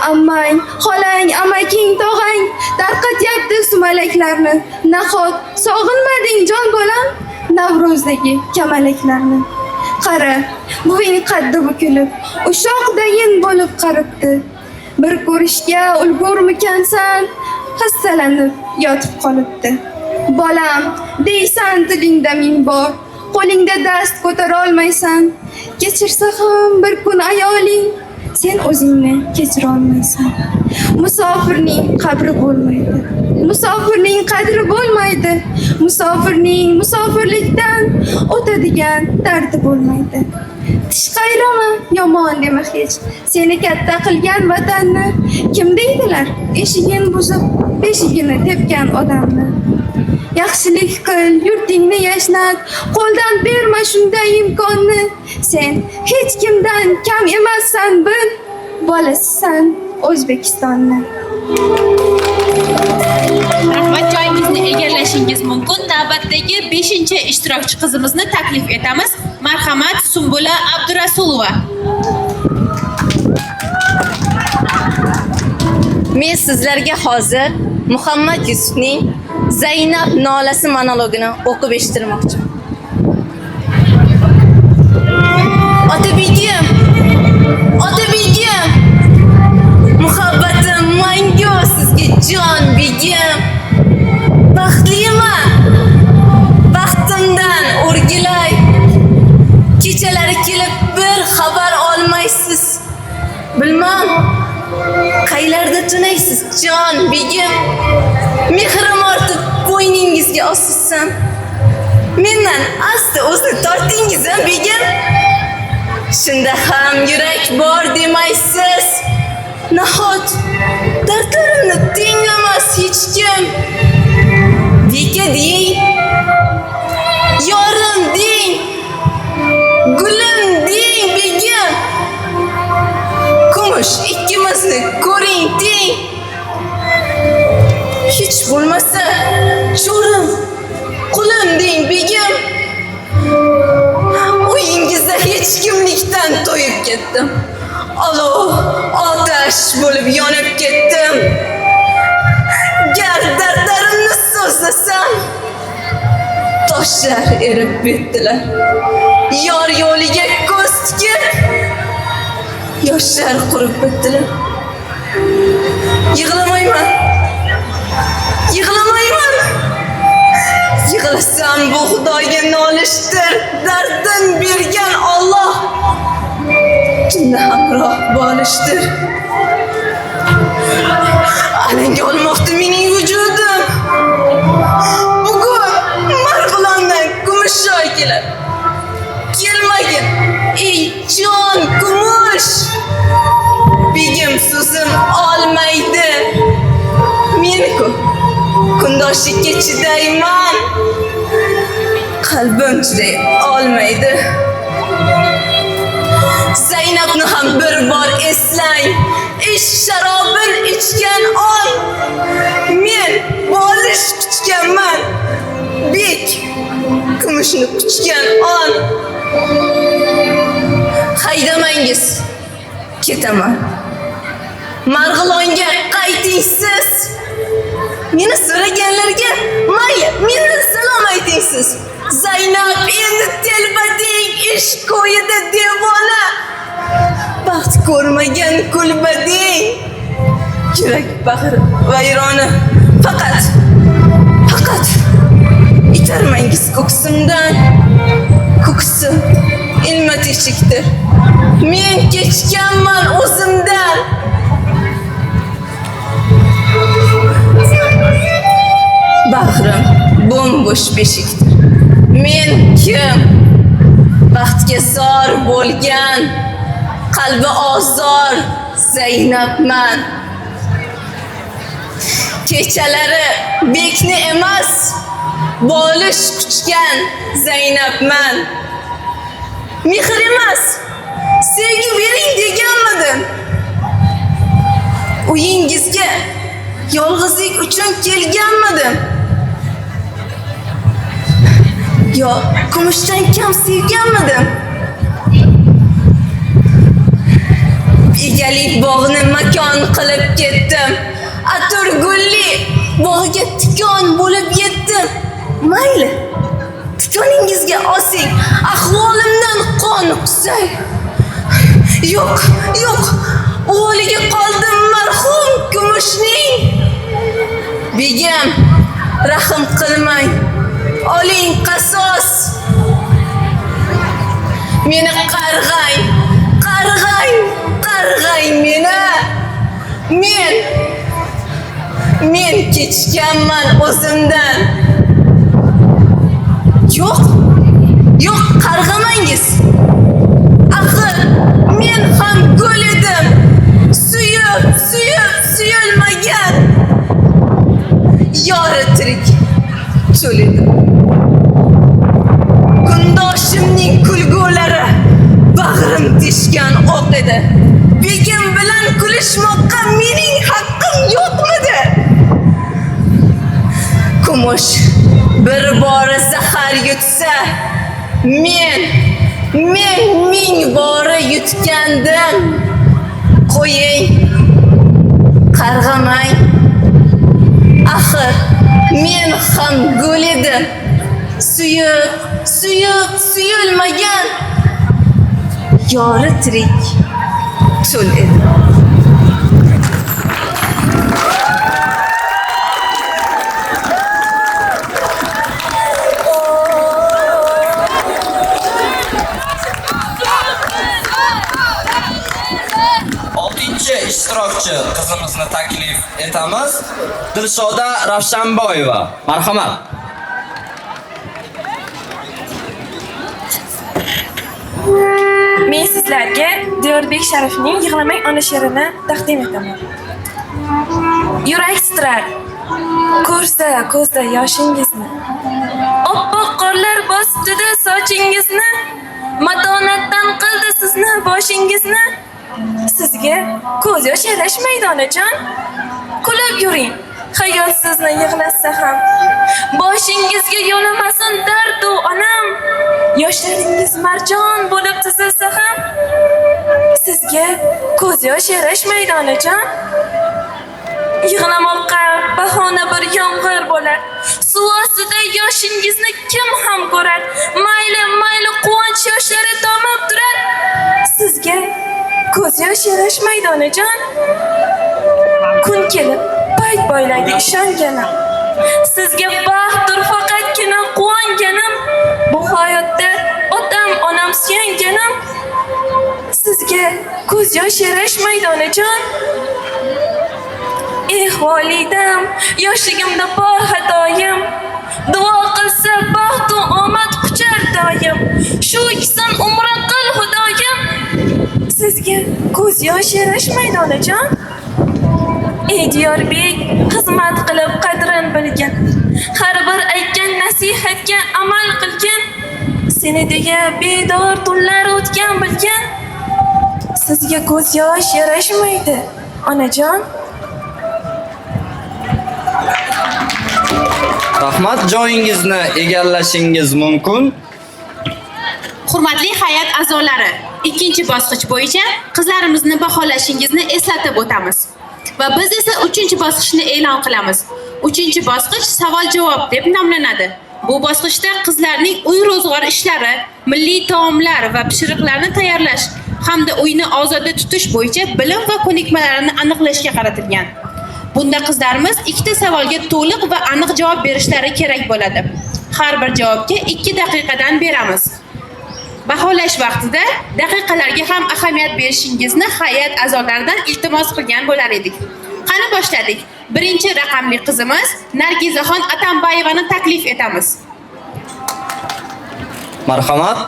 Ammang, xolang, amaking, tog'ang tarqatyapti sumalaklarni. Nahot sog'inmading jon bolam Navro'zdagi kamalaklarni. Qara, buving qaddi bukilib, ushoqdayin bo'lib qaribdi. Bir ko'rishga ulgurmikansan, xastalanib yotib qolibdi. Bolam, deysan tilingda ming bor, qo'lingda dast ko'tara olmaysan. Kechirsa ham bir kun ayoling, sen o'zingni kechira olmaysan. Musofirning qabri bo'lmaydi. Musofirning qadri bo'lmaydi. Musofirning musofirlikdan o'tadigan dardi bo'lmaydi. Tish qayrama, yomon dema hech. Seni katta qilgan vatanni kim deydilar? Eshigin buzib, beshigini tepgan odamni. Yaxshilik qil, yurtingni yashnat, qo'ldan berma shunday imkonni. Sen hech kimdan kam emassan, bil, bolasisan O'zbekistonni. Rahmat, joyingizni egallashingiz mumkin. Navbatdagi 5-ishtirokchi qizimizni taklif etamiz. Marhamat, Sumbula Abdurasulova. Men sizlarga hozir Muhammad Yusufning Zaynab nolasi monologini o'qib eshittirmoqchiman. Otabegim, Otabegim, muhabbatim mangu sizga jon begim. Baxtliman, baxtimdan o'rgilay. Kechalari kelib bir xabar olmaysiz. Bilmam, qaylarda tunaysiz jon begim. Mehrim ortib bo'yningizga osizsam, mendan asta o'zni tortingiz begim. Shunda ham yurak bor demaysiz. Nahot dardlarimni tinglamas hech kim. Beka deng, yorim deng, gulim deng begim. Kumush ikkimizni ko'ring deng. Hech bo'lmasa cho'rim, qulim deng begim. Uyingizda hech kimlikdan to'yib ketdim. Olov, otash bo'lib yonib ketdim. Gar dardlarimni so'zlasam, toshlar erib bitdilar. Yor yo'liga ko'z tikib, yoshlar qurib bitdilar. Yig'lamayman, yig'lamayman. Yig'lasam bu Xudoga nolishdir. Dardin bergan Alloh kimda hamroh bo'lishdir. Alanga olmoqda mening vujudim. Bugun Marg'ilondan Kumushoy keladi. Kelmagin ey jon kumush. Begim so'zim olmaydi. Men-ku kundoshlikka chidayman. Qalbim chiday olmaydi. Zaynabni ham bir bor eslang. Ish sharobin ichgan on. Men bolish kuchganman. Bek kumushni kuchgan on. Haydamangiz, ketaman. Marg'ilonga qayting siz. Meni so'raganlarga mayli, meni salom ayting siz. Zaynab endi telbading, ish ko'yida devona. Baxt ko'rmagan kulbading. Yurak bag'ri vayrona. Faqat itarmangiz ko'ksimdan. Ko'ksim ilma teshikdir. Men kechganman o'zimdan. Bag'rim bo'm-bo'sh beshikdir. Men kim? Baxtga zor bo'lgan, qalbi ozor Zaynabman. Kechalari bekni emas, bolish kuchgan Zaynabman. Mehr emas, sevgi bering deganmidim. Uyingizga yolg'izlik uchun kelganmidim. Yo, kumushdan kam sevganmidim. Egalik bog'ni makon qilib ketdim. Atirgulli bog'iga tikon bo'lib yetdim. Mayli, tikoningizga osing, ahvolimdan qon qusay. Yo'q, o'g'liga qoldim marhum kumushning. Begim, rahim qilmang, oling qasos. Meni qarg'ang meni. Men men kechganman o'zimdan. Yo'q, qarg'amangiz. Axir men ham gul edim. Suyulmagan. Yori tirik cho'l edim. Kundoshimning kulgulari bag'rim teshgan o'q edi. Begim bilan kulishmoqqa mening haqqim yo'qmidi? Kumush bir bora zahar yutsa, men ming bora yutgandim. Qo'ying, qarg'amang. Axir men ham gul edim. Suyulmagan. Yori tirik cho'l edi. ishtirokchi qizimizni taklif etamiz. Dilshoda Ravshanboyeva. Marhamat. Men sizlarga Diyorbek Sharifning Yig'lamang ona she'rini taqdim etaman. Yurak titrar, ko'rsa ko'zda yoshingizni. Oppoq qorlar bosdi sochingizni, matonatdan qildi sizni boshingizni. Sizga ko'z yosh yarashmaydi onajon. Kulib yuring, xayol sizni yig'latsa ham. Boshingizga yo'lamasin dard u onam. Yoshlaringiz marjon bo'lib tizilsa ham. Sizga ko'z yosh yarashmaydi onajon. Yig'lamoqqa bahona bir yomg'ir bo'lar. Suv ostida yoshingizni kim ham ko'rar? Mayli quvonch yoshlari tomib turar. Sizga ko'z yosh yarashmaydi onajon. Kun kelib payt boylaydi ishonganim. Sizga baxtdir faqatgina quvonganim. Bu hayotda otam onam suyanganim. Sizga ko'z yosh yarashmaydi onajon. Volidam, yoshligimda bor xatoyim. Duo qilsa baxt va omad quchar doim. Shu ikkisin umri qil xudoyim. Sizga ko'z yosh yarashmaydi onajon. Ey Diyorbek, xizmat qilib qadrin bilgin. Har bir aytgan nasihatga amal qilgin. Seni deya bedor tunlar o'tgan bilgin. Sizga ko'z yosh yarashmaydi onajon. Rahmat, joyingizni egallashingiz mumkin. Hurmatli hay'at a'zolari, ikkinchi bosqich bo'yicha qizlarimizni baholashingizni eslatib o'tamiz. Va biz esa 3-bosqichni e'lon qilamiz. 3-bosqich savol-javob deb nomlanadi. Bu bosqichda qizlarning uy ro'zg'or ishlari, milliy taomlar va pishiriqlarni tayyorlash hamda uyni ozoda tutish bo'yicha bilim va ko'nikmalarini aniqlashga qaratilgan. Bunda qizlarimiz 2 savolga to'liq va aniq javob berishlari kerak bo'ladi. Har bir javobga 2 daqiqadan beramiz. Baholash vaqtida daqiqalarga ham ahamiyat berishingizni hay'at a'zolaridan iltimos qilgan bo'lar edik. Qani boshladik. Birinchi raqamli qizimiz Nargizaxon Atambayevani taklif etamiz. Marhamat.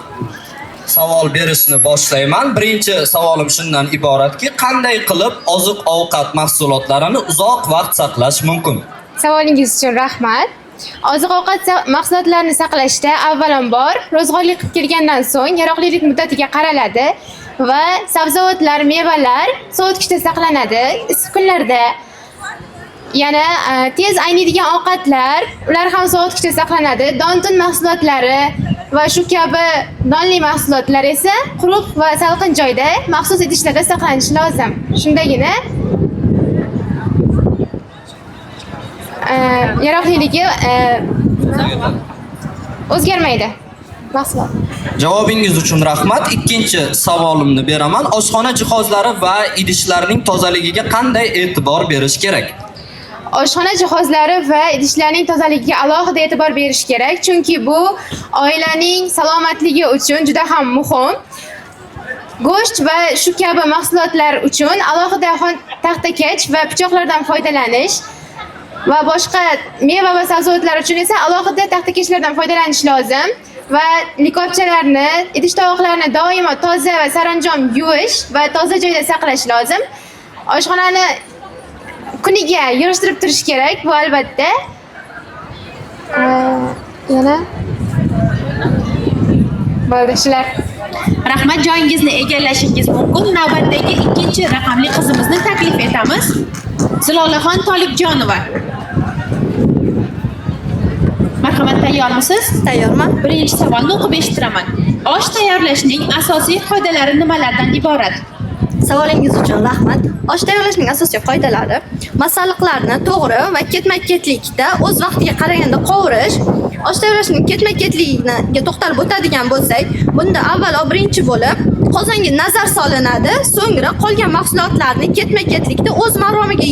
Savol berishni boshlayman. Birinchi savolim shundan iboratki, qanday qilib oziq-ovqat mahsulotlarini uzoq vaqt saqlash mumkin? Savolingiz uchun rahmat. Oziq-ovqat mahsulotlarini saqlashda avvalambor ro'zg'orlik qilib kelgandan so'ng yaroqlilik muddatiga qaraladi va sabzavotlar, mevalar sovutgichda saqlanadi. Issiq kunlarda yana tez ayniydigan ovqatlar, ular ham sovutgichda saqlanadi. Don-tun mahsulotlari va shu kabi donli mahsulotlar esa quruq va salqin joyda maxsus idishlarda saqlanishi lozim. Shundagina yaroqliligi o'zgarmaydi mahsulot. Javobingiz uchun rahmat. Ikkinchi savolimni beraman. Oshxona jihozlari va idishlarning tozaligiga qanday e'tibor berish kerak? Oshxona jihozlari va idishlarning tozaligiga alohida e'tibor berish kerak, chunki bu oilaning salomatligi uchun juda ham muhim. Go'sht va shu kabi mahsulotlar uchun alohida taxtakach va pichoqlardan foydalanish va boshqa meva va sabzavotlar uchun esa alohida taxtakechlardan foydalanish lozim va likopchalarni, idish tovoqlarni doimo toza va saranjom yuvish va toza joyda saqlash lozim. Oshxonani kuniga yig'ishtirib turish kerak, bu albatta. Yana bo'ldi shular. Rahmat, joyingizni egallashingiz mumkin. Navbatdagi ikkinchi raqamli qizimizni taklif etamiz. Zilolaxon Tolibjonova. Marhamat, tayyormisiz? Tayyorman. Birinchi savolni o'qib eshitiraman. Osh tayyorlashning asosiy qoidalari nimalardan iborat? Savolingiz uchun rahmat. Osh tayyorlashning asosiy qoidalari: masalliqlarni to'g'ri va ketma-ketlikda o'z vaqtiga qaraganda qovurish. Osh tayyorlashning ketma-ketligiga to'xtalib o'tadigan bo'lsak, bunda avvalo birinchi bo'lib qozonga nazar solinadi, so'ngra qolgan mahsulotlarni ketma-ketlikda o'z maromiga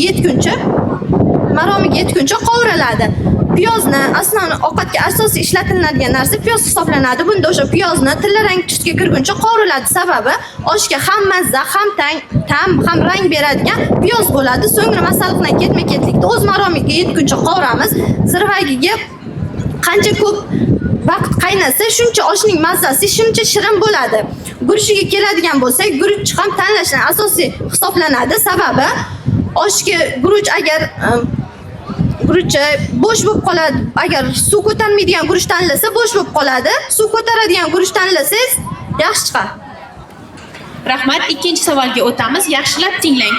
yetguncha qovuriladi. Piyozni aslan ovqatga asosiy ishlatiladigan narsa piyoz hisoblanadi. Bunda o'sha piyozni tillarang tusga kirguncha qovuriladi. Sababi oshga ham mazza, ham ta'm, ham rang beradigan piyoz bo'ladi. So'ngra masalliqdan ketma-ketlikda o'z maromiga yetguncha qovuramiz. Zirvagiga qancha ko'p vaqt qaynasa, shuncha oshning mazzasi shuncha shirin bo'ladi. Guruchiga keladigan bo'lsak, guruch ham tanlashning asosiy hisoblanadi. Sababi oshga guruch agar guruch bo'sh bo'lib qoladi. Agar suv ko'tarmaydigan guruch tanlasa bo'sh bo'lib qoladi. Suv ko'taradigan guruch tanlasangiz yaxshi chiqadi. Rahmat, ikkinchi savolga o'tamiz. Yaxshilab tinglang.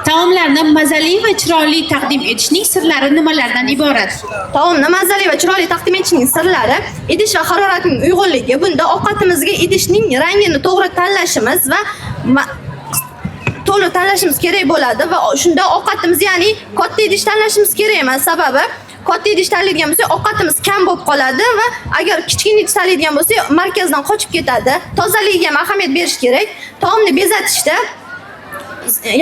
Taomlarni mazali va chiroyli taqdim etishning sirlari nimalardan iborat? Taomni mazali va chiroyli taqdim etishning sirlari idish va haroratning uyg'unligi. Bunda ovqatimizga idishning rangini to'g'ri tanlashimiz va to'g'ri tanlashimiz kerak bo'ladi va shunda ovqatimiz, ya'ni katta idish tanlashimiz kerak emas. Sababi katta idish tanlaydigan bo'lsak, ovqatimiz kam bo'lib qoladi va agar kichkina idish tanlaydigan bo'lsak, markazdan qochib ketadi. Tozaligiga ham ahamiyat berish kerak. Taomni bezatishda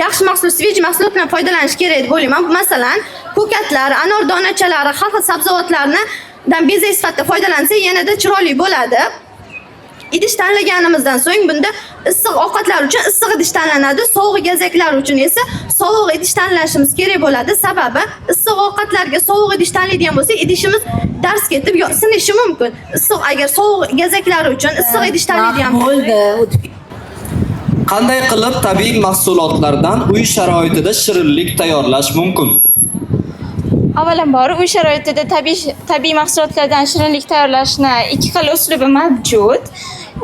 yaxshi mahsulot, sveji mahsulotlardan foydalanish kerak deb o'ylayman. Masalan, ko'katlar, anor donachalari, xil xil sabzavotlardan bezak sifatida foydalansa yanada chiroyli bo'ladi. Idish tanlaganimizdan so'ng bunda issiq ovqatlar uchun issiq idish tanlanadi, sovuq gazaklar uchun esa sovuq idish tanlashimiz kerak bo'ladi. Sababi issiq ovqatlarga sovuq idish tanlaydigan bo'lsak, idishimiz dars ketib sinishi mumkin. Issiq agar sovuq gazaklar uchun issiq idish tanlaydigan bo'ldi. Qanday qilib tabiiy mahsulotlardan uy sharoitida shirinlik tayyorlash mumkin? Avvalambor uy sharoitida tabiiy mahsulotlardan shirinlik tayyorlashni ikki xil uslubi mavjud.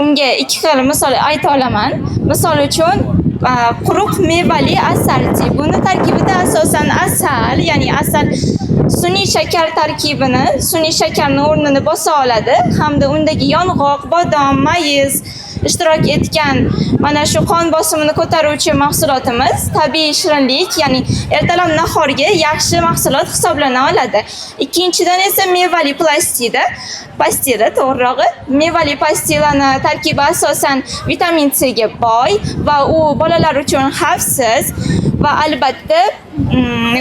Unga ikki xil misol ayta olaman. Misol uchun quruq mevali asalti. Buni tarkibida asosan asal, ya'ni asal sun'iy shakar tarkibini, sun'iy shakarning o'rnini bosa oladi hamda undagi yong'oq, bodom, mayiz ishtirok etgan mana shu qon bosimini ko'taruvchi mahsulotimiz tabiiy shirinlik, ya'ni ertalab nahorga yaxshi mahsulot hisoblana oladi. Ikkinchidan esa mevali pastila to'g'rirog'i. Mevali pastilani tarkibi asosan vitamin C ga boy va u bolalar uchun xavfsiz va albatta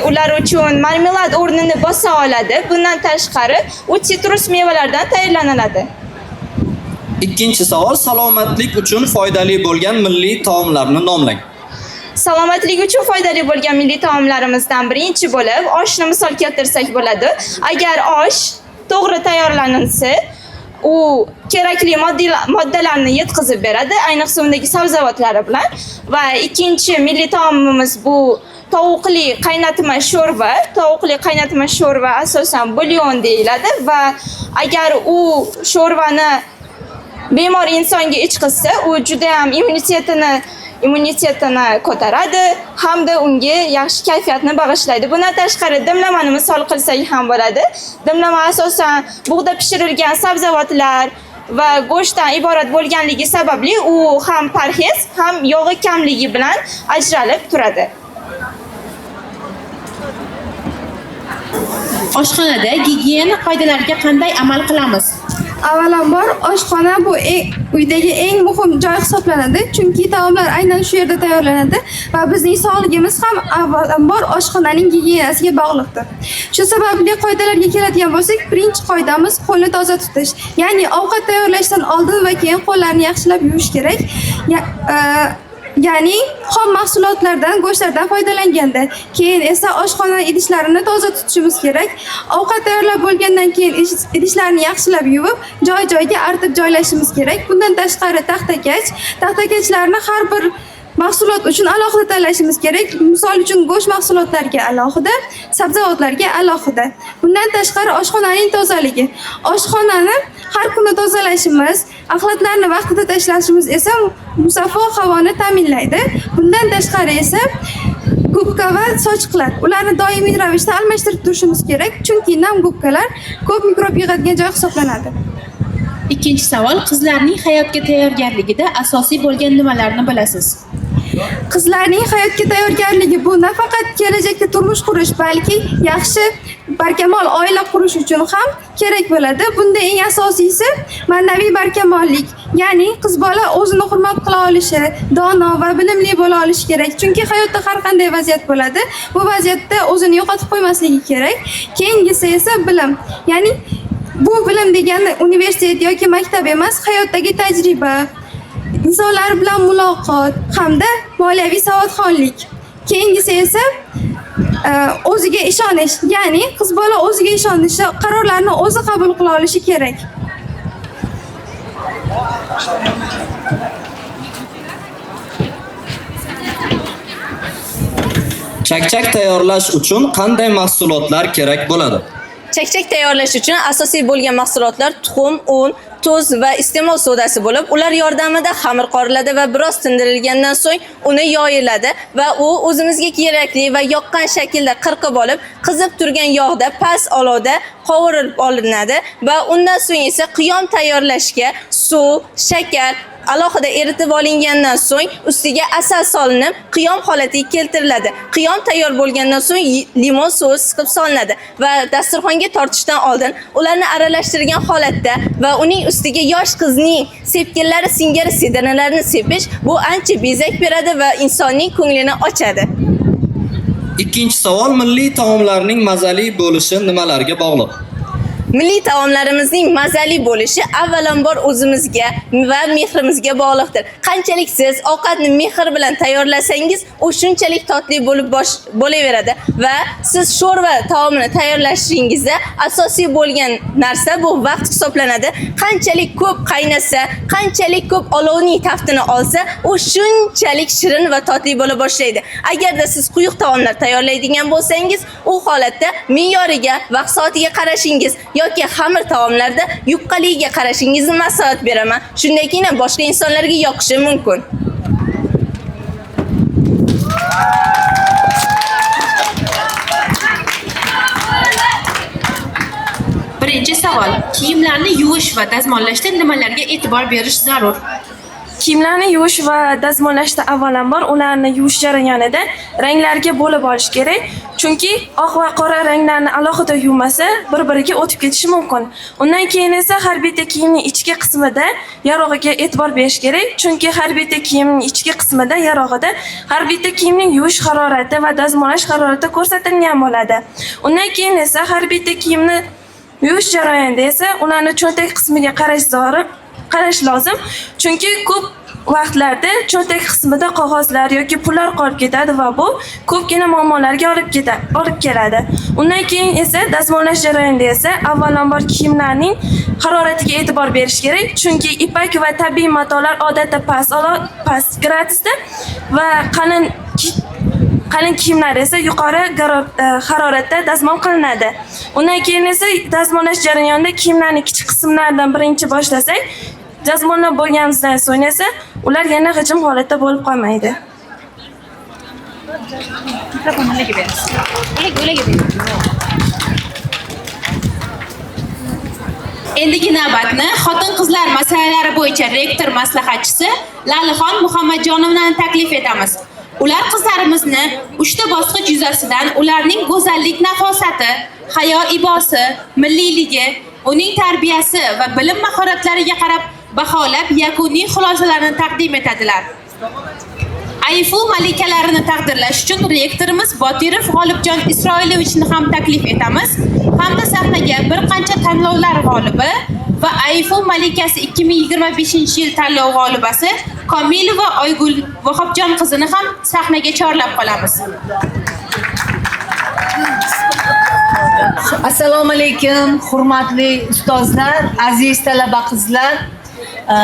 ular uchun marmelad o'rnini bosa oladi. Bundan tashqari u sitrus mevalardan tayyorlanadi. Ikkinchi savol, salomatlik uchun foydali bo'lgan milliy taomlarni nomlang. Salomatlik uchun foydali bo'lgan milliy taomlarimizdan birinchi bo'lib oshni misol keltirsak bo'ladi. Agar osh to'g'ri tayyorlansa, u kerakli moddalarni yetkazib beradi, ayniqsa undagi sabzavotlari bilan. Va ikkinchi milliy taomimiz bu tovuqli qaynatma sho'rva. Tovuqli qaynatma sho'rva asosan bulyon deyiladi va agar u sho'rvani bemor insonga ichqizsa, u juda ham immunitetini ko'taradi hamda unga yaxshi kayfiyatni bag'ishlaydi. Bundan tashqari dimlamani misol qilsak ham bo'ladi. Dimlama asosan bug'da pishirilgan sabzavotlar va go'shtdan iborat bo'lganligi sababli u ham parhez, ham yog'i kamligi bilan ajralib turadi. Oshxonada gigiyena qoidalariga qanday amal qilamiz? Avvalambor oshxona bu uydagi eng muhim joy hisoblanadi, chunki taomlar aynan shu yerda tayyorlanadi va bizning sog'ligimiz ham avvalambor oshxonaning gigiyenasiga bog'liqdir. Shu sababli qoidalarga keladigan bo'lsak, birinchi qoidamiz qo'lni toza tutish. Ya'ni ovqat tayyorlashdan oldin va keyin qo'llarni yaxshilab yuvish kerak. Ya'ni xom mahsulotlardan, go'shtlardan foydalanganda, keyin esa oshxona idishlarini toza tutishimiz kerak. Ovqat tayyorlab bo'lgandan keyin idishlarni yaxshilab yuvib, joy-joyiga artib joylashimiz kerak. Bundan tashqari taxtakachlarni har bir mahsulot uchun alohida tanlashimiz kerak. Misol uchun go'sht mahsulotlariga alohida, sabzavotlarga alohida. Bundan tashqari oshxonaning tozaligi. Oshxonani har kuni tozalashimiz, axlatlarni vaqtida tashlashimiz esa musaffo havoni ta'minlaydi. Bundan tashqari esa gubka va sochiqlar. Ularni doimiy ravishda almashtirib turishimiz kerak, chunki nam gubkalar ko'p mikrob yig'adigan joy hisoblanadi. Ikkinchi savol, qizlarning hayotga tayyorgarligida asosiy bo'lgan nimalarni bilasiz? Qizlarning hayotga tayyorgarligi bu nafaqat kelajakda turmush qurish, balki yaxshi barkamol oila qurish uchun ham kerak bo'ladi. Bunda eng asosiysi ma'naviy barkamollik. Ya'ni qiz bola o'zini hurmat qila olishi, dono va bilimli bo'la olishi kerak. Chunki hayotda har qanday vaziyat bo'ladi. Bu vaziyatda o'zini yo'qotib qo'ymasligi kerak. Keyingisi esa bilim. Ya'ni bu bilim degani universitet yoki maktab emas, hayotdagi tajriba, insonlar bilan muloqot hamda moliyaviy savodxonlik. Keyingisi esa o'ziga ishonish, ya'ni qiz bola o'ziga ishonishi, qarorlarni o'zi qabul qila olishi kerak. Chakchak tayyorlash uchun qanday mahsulotlar kerak bo'ladi? Chakchak tayyorlash uchun asosiy bo'lgan mahsulotlar tuxum, un, tuz va iste'mol sodasi bo'lib, ular yordamida xamir qoriladi va biroz tindirilgandan so'ng uni yoyiladi va u o'zimizga kerakli va yoqqan shaklda qirqib olib, qizib turgan yog'da past olovda qovurilib olinadi va undan so'ng esa qiyom tayyorlashga suv, shakar alohida eritib olingandan so'ng ustiga asal solinib qiyom holatiga keltiriladi. Qiyom tayyor bo'lgandan so'ng limon suvi siqib solinadi va dasturxonga tortishdan oldin ularni aralashtirgan holatda va uning ustiga yosh qizning sepkillari singari sedanalarini sepish bu ancha bezak beradi va insonning ko'nglini ochadi. Ikkinchi savol, milliy taomlarning mazali bo'lishi nimalarga bog'liq? Milliy taomlarimizning mazali bo'lishi avvalambor o'zimizga va mehrimizga bog'liqdir. Qanchalik siz ovqatni mehr bilan tayyorlasangiz, u shunchalik totli bo'lib bo'laveradi va siz sho'rva taomini tayyorlashingizda asosiy bo'lgan narsa bu vaqt hisoblanadi. Qanchalik ko'p qaynasa, qanchalik ko'p olovning taftini olsa, u shunchalik shirin va totli bo'la boshlaydi. Agarda siz quyuq taomlar tayyorlaydigan bo'lsangiz, u holatda me'yoriga, vaqt soatiga qarashingiz yoki xamir taomlarda yuqqaligiga qarashingizni maslahat beraman. Shundagina boshqa insonlarga yoqishi mumkin. Birinchi savol, kiyimlarni yuvish va dazmollashda nimalarga e'tibor berish zarur? Kiyimlarni yuvish va dazmollashda avvalambor ularni yuvish jarayonida ranglarga bo'lib olish kerak. Chunki oq va qora ranglarni alohida yuvmasa, bir-biriga o'tib ketishi mumkin. Undan keyin esa har bitta kiyimning ichki qismida yarog'iga e'tibor berish kerak. Chunki har bitta kiyimning ichki qismida yarog'ida har bitta kiyimning yuvish harorati va dazmollash harorati ko'rsatilgan bo'ladi. Undan keyin esa har bitta kiyimni yuvish jarayonida esa ularni cho'ntak qismiga qarash lozim. Chunki ko'p vaqtlarda cho'ntak qismida qog'ozlar yoki pullar qolib ketadi va bu ko'pgina muammolarga olib keladi. Undan keyin esa dazmollash jarayonida esa avvalambor kiyimlarning haroratiga e'tibor berish kerak. Chunki ipak va tabiiy matolar odatda past gradusda va qalin kiyimlar esa yuqori haroratda dazmol qilinadi. Undan keyin esa dazmollash jarayonida kiyimlarning kichik qismlaridan birinchi boshlasak, dazmollab bo'lganimizdan so'ng esa ular yana g'ijim holatda bo'lib qolmaydi. Endigi navbatni xotin-qizlar masalalari bo'yicha rektor maslahatchisi Lalixon Muhammadjonovni taklif etamiz. Ular qizlarimizni 3 ta bosqich yuzasidan ularning go'zallik nafosati, hayo-ibosi, milliyligi, uning tarbiyasi va bilim mahoratlariga qarab baholab yakuniy xulosalarni taqdim etadilar. Ayfu malikalarini taqdirlash uchun rektorimiz Botirov G'olibjon Isroilovichni ham taklif etamiz. Hamda sahnaga bir qancha tanlovlar g'olibi va Ayfu malikasi 2025-yil tanlov g'olibasi Komilova Oygul Vahobjon qizini ham sahnaga chorlab qolamiz. Assalomu alaykum, hurmatli ustozlar, aziz talaba qizlar.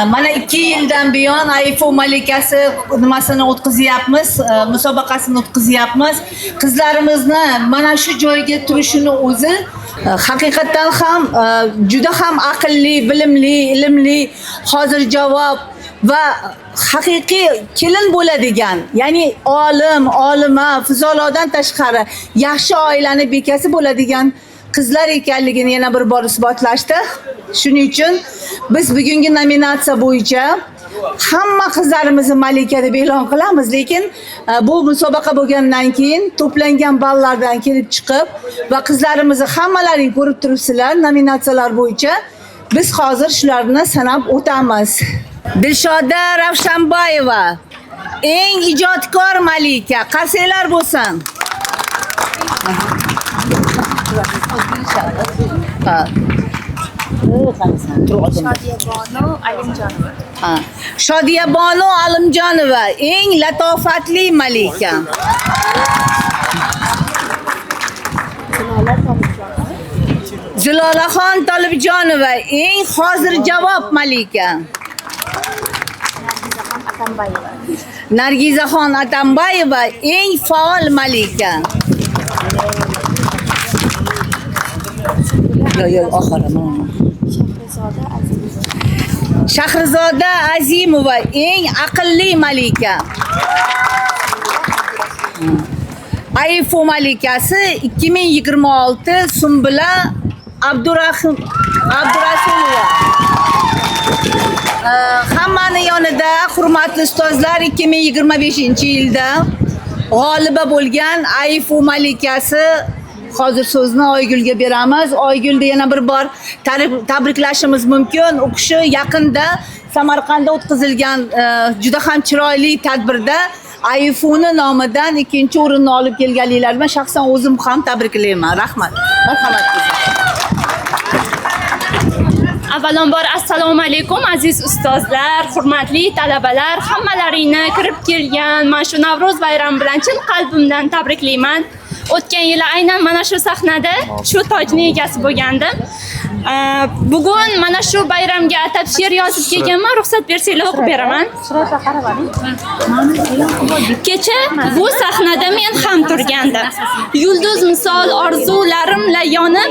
Mana 2 yildan buyon AIFU malikasi nimasini o'tkazyapmiz, musobaqasini o'tkazyapmiz. Qizlarimizni mana shu joyga turishini o'zi haqiqatan ham juda ham aqlli, bilimli, ilmli, hozir javob va haqiqiy kelin bo'ladigan, ya'ni olim, olima, fuzolodan tashqari yaxshi oilani bekasi bo'ladigan qizlar ekanligini yana bir bor isbotlashdi. Shuning uchun biz bugungi nominatsiya bo'yicha hamma qizlarimizni malika deb e'lon qilamiz, lekin bu musobaqa bo'lgandan keyin to'plangan ballardan kelib chiqib va qizlarimizni hammalaring ko'rib turibsizlar nominatsiyalar bo'yicha biz hozir shularni sanab o'tamiz. Dilshoda Ravshanboyeva eng ijodkor malika, qarsaklar bo'lsin. Shodiya Bonu Alimjonova eng latofatli malika. Zilolaxon Tolibjonova eng hozir javob malika. Nargizaxon Atambayeva eng faol malika. Shahrizoda Azimova eng aqlli malika. AIFU malikasi 2026 Sumbula Abdurasulova. Hammani yonida hurmatli ustozlar 2025-yilda g'oliba bo'lgan AIFU malikasi hozir so'zni Oygulga beramiz. Oygulni yana bir bor tabriklashimiz mumkin. U kishi yaqinda Samarqandda o'tkazilgan juda ham chiroyli tadbirda AIFUni nomidan 2-o'rinni olib kelganliklarini men shaxsan o'zim ham tabriklayman. Rahmat. Marhamat. Avvalambor assalomu alaykum aziz ustozlar, hurmatli talabalar, hammalaringni kirib kelgan mana shu Navro'z bayrami bilan chin qalbimdan tabriklayman. O'tgan yili aynan mana shu sahnada shu tojning egasi bo'lgandim. Bugun mana shu bayramga atab she'r yozib kelganman. Ruxsat bersanglar o'qib beraman. Kecha bu sahnada men ham turgandim. Yulduz misol orzularimla yonib,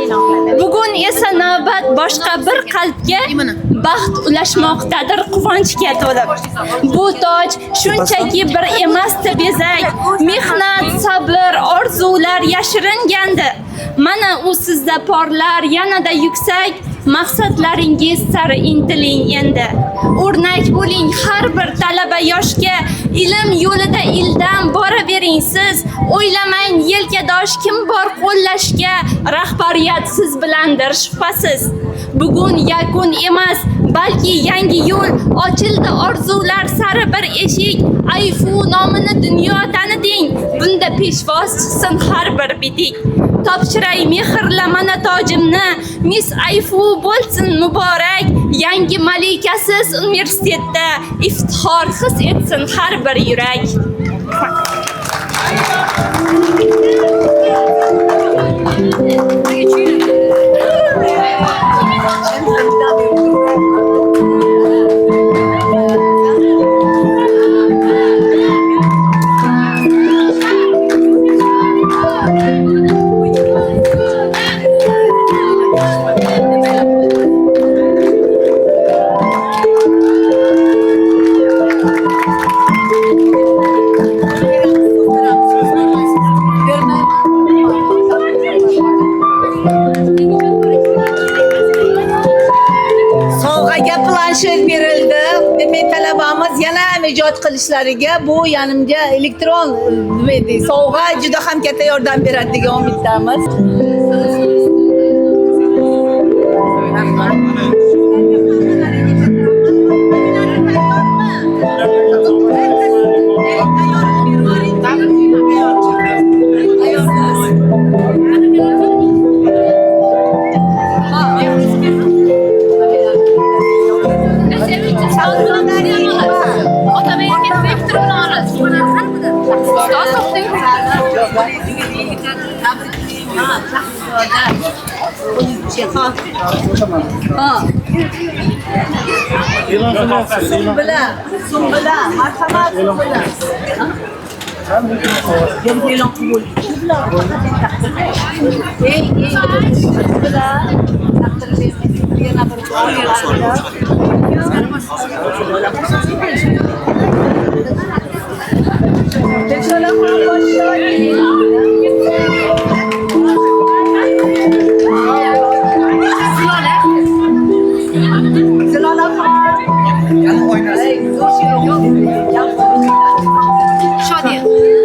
bugun esa navbat boshqa bir qalbga baxt ulashmoqdadir quvonchga to'lib. Bu toj shunchaki bir emasdi bezak, mehnat, sabr, orzular yashiringandi. Mana u sizda porlar, yanada yuksak maqsadlaringiz sari intiling endi. O'rnak bo'ling har bir talaba yoshga, ilm yo'lida ildan boravering siz. O'ylamang yelkadosh kim bor qo'llashga, rahbariyat siz bilandir shubhasiz. Bugun yakun emas, balki yangi yo'l ochildi orzular sari bir eshik. AIFU nomini dunyo taniding, bunda peshvoz chiqsin har bir bidik. Topshiray mehrla mana tojimni, Miss AIFU bo'lsin muborak. Yangi malikasiz universitetda iftixor his etsin har bir yurak. ijod qilishlariga bu yanimga elektron sovg'a juda ham katta yordam beradi degan umiddamiz.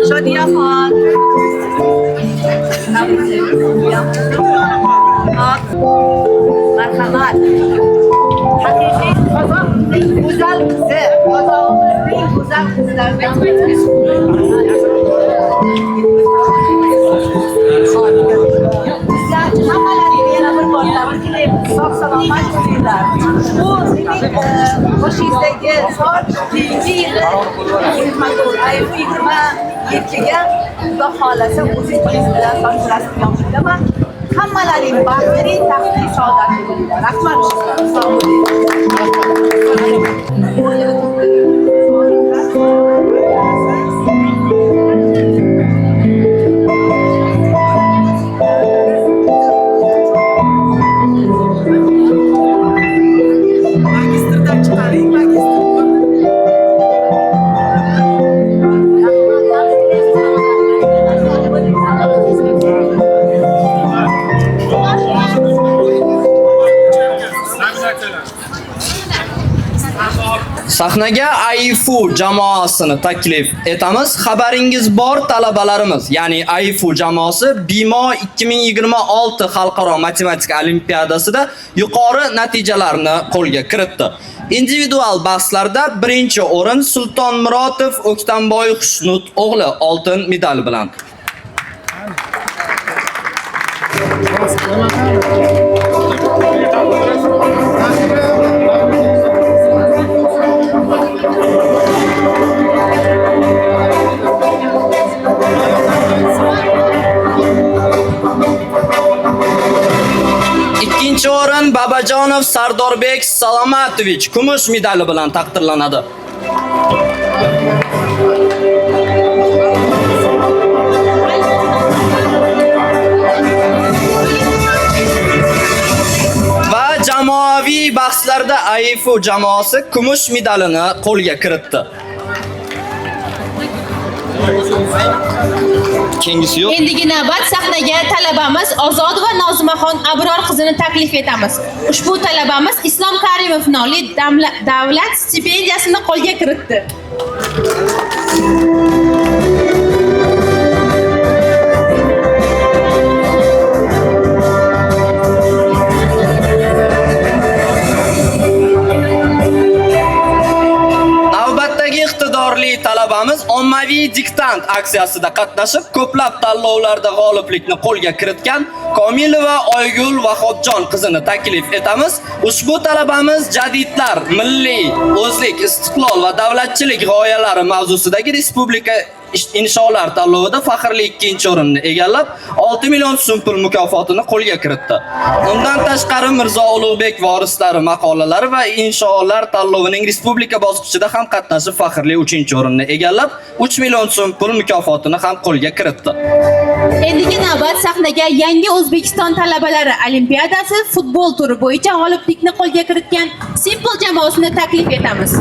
شادیه خان مرحمت حقیقی قضا گوزل قزه قضا گوزل hammalaring baxtli taxtli saodatli bo'linglar. Rahmat. Sahnaga AIFU jamoasini taklif etamiz. Xabaringiz bor talabalarimiz, ya'ni AIFU jamoasi BIMO 2026 xalqaro matematika olimpiadasida yuqori natijalarni qo'lga kiritdi. Individual bahslarda birinchi o'rin Sulton Muratov O'ktamboy Xushnut o'g'li oltin medal bilan. Ikkinchi o'rin Babajonov Sardorbek Salomatovich kumush medali bilan taqdirlanadi. Va jamoaviy bahslarda AIFU jamoasi kumush medalini qo'lga kiritdi. Endigi navbat sahnaga talabamiz Ozod va Nozimaxon Abror qizini taklif etamiz. Ushbu talabamiz Islom Karimov nomli davlat stipendiyasini qo'lga kiritdi. Iqtidorli talabamiz ommaviy diktant aksiyasida qatnashib, ko'plab tanlovlarda g'oliblikni qo'lga kiritgan Komilova Oygul Vahodjon qizini taklif etamiz. Ushbu talabamiz jadidlar, milliy o'zlik, istiqlol va davlatchilik g'oyalari mavzusidagi respublika insholar tanlovida faxrli 2-o'rinni egallab, 6 million so'm pul mukofotini qo'lga kiritdi. Undan tashqari Mirzo Ulug'bek vorislari maqolalari va insholar tanlovining respublika bosqichida ham qatnashib, faxrli 3-o'rinni egallab, 3 million so'm pul mukofotini ham qo'lga kiritdi. Endigi navbat sahnaga Yangi O'zbekiston talabalari olimpiadasi futbol turi bo'yicha g'oliblikni qo'lga kiritgan Simple jamoasini taklif etamiz.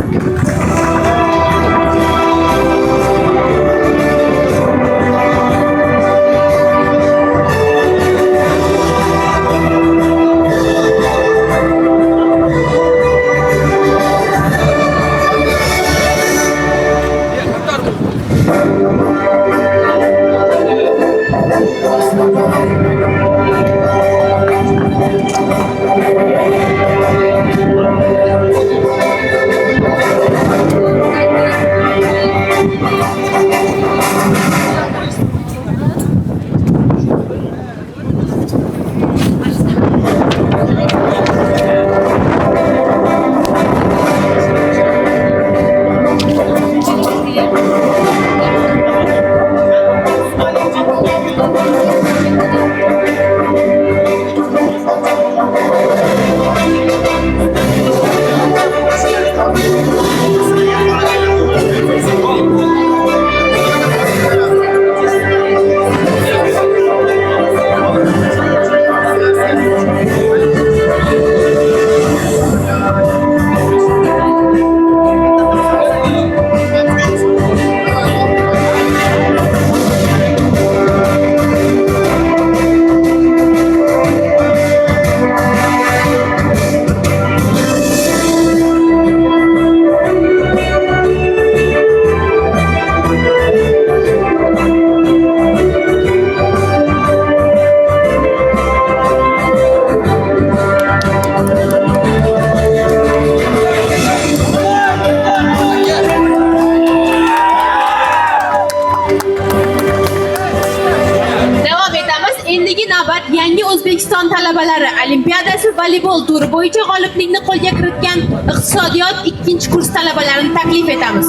voleybol turi bo'yicha g'oliblikni qo'lga kiritgan iqtisodiyot 2-kurs talabalarini taklif etamiz.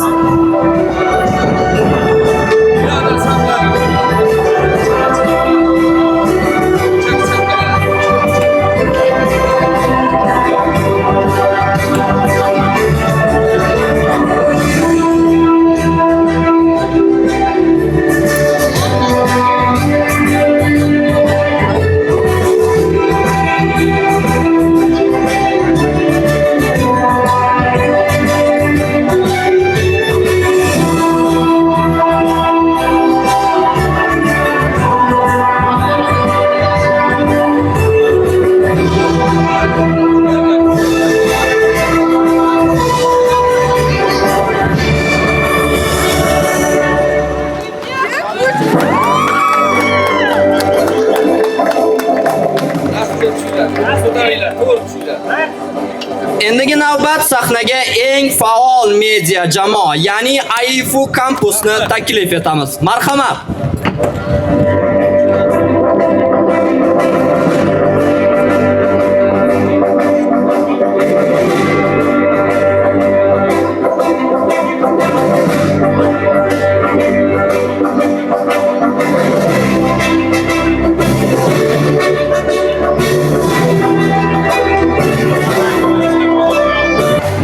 Endigi navbat sahnaga eng faol media jamoa, ya'ni AIFU kampusni taklif etamiz. Marhamat.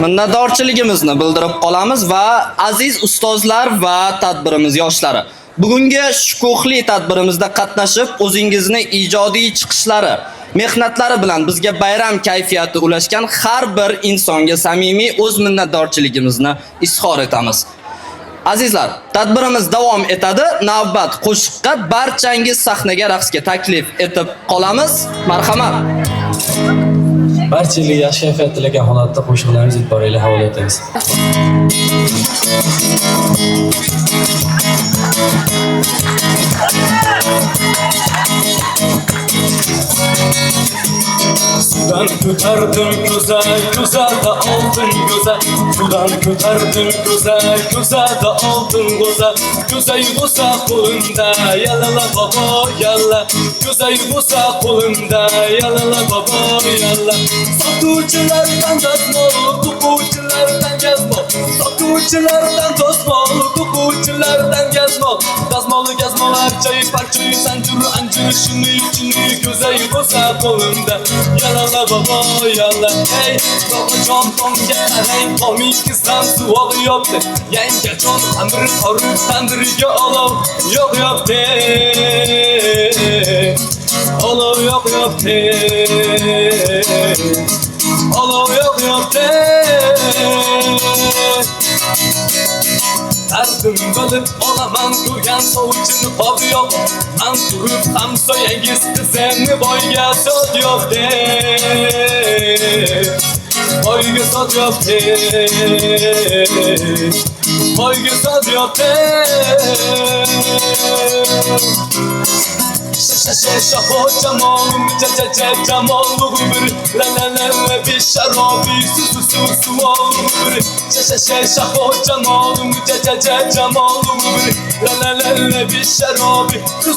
Minnatdorchiligimizni bildirib qolamiz va aziz ustozlar va tadbirimiz yoshlari, bugungi shukuhli tadbirimizda qatnashib, o'zingizni ijodiy chiqishlari, mehnatlari bilan bizga bayram kayfiyati ulashgan har bir insonga samimiy o'z minnatdorchiligimizni izhor etamiz. Azizlar, tadbirimiz davom etadi. Navbat qo'shiqqa barchangiz sahnaga raqsga taklif etib qolamiz. Marhamat. Barchaga yaxshi kayfiyat tilagan holatda qo'shiqlarimiz e'tiboringizga havola etamiz. Sudan ko'tardim go'zal, go'zalda oltin go'zal. Sudan ko'tardim go'zal, go'zalda oltin go'zal. Go'zal bo'lsa qo'limda, yalala bobo yalla. Go'zal bo'lsa qo'limda, yalala bobo yalla. Sotuvchilardan dazmol, to'quvchilardan gazmol. Sotuvchilardan dazmol, to'quvchilardan gazmol. Dazmol gazmolar parchoy sanjur anjur shuni go'zal bo'lsa qo'limda. Yalala baba yalla hey babajon tomga qarang qo'mingizdan suv yopti yangajon xamir qorib tandiriga olov yo'q-yo'qdi olov yo'q-yo'qdi olov yo'q-yo'qdi Tardım bilib olaman ko'rgan sovuchini qop yo'q. Men turib hamsoyangiz qizimni boyga sot yo'q deb. Boyga sot yo'q deb. Boyga sot yo'q deb. Şaho camolum camolum bir la la la bir şarabi su olum bir şaho camolum camolum bir la la la bir şarabi su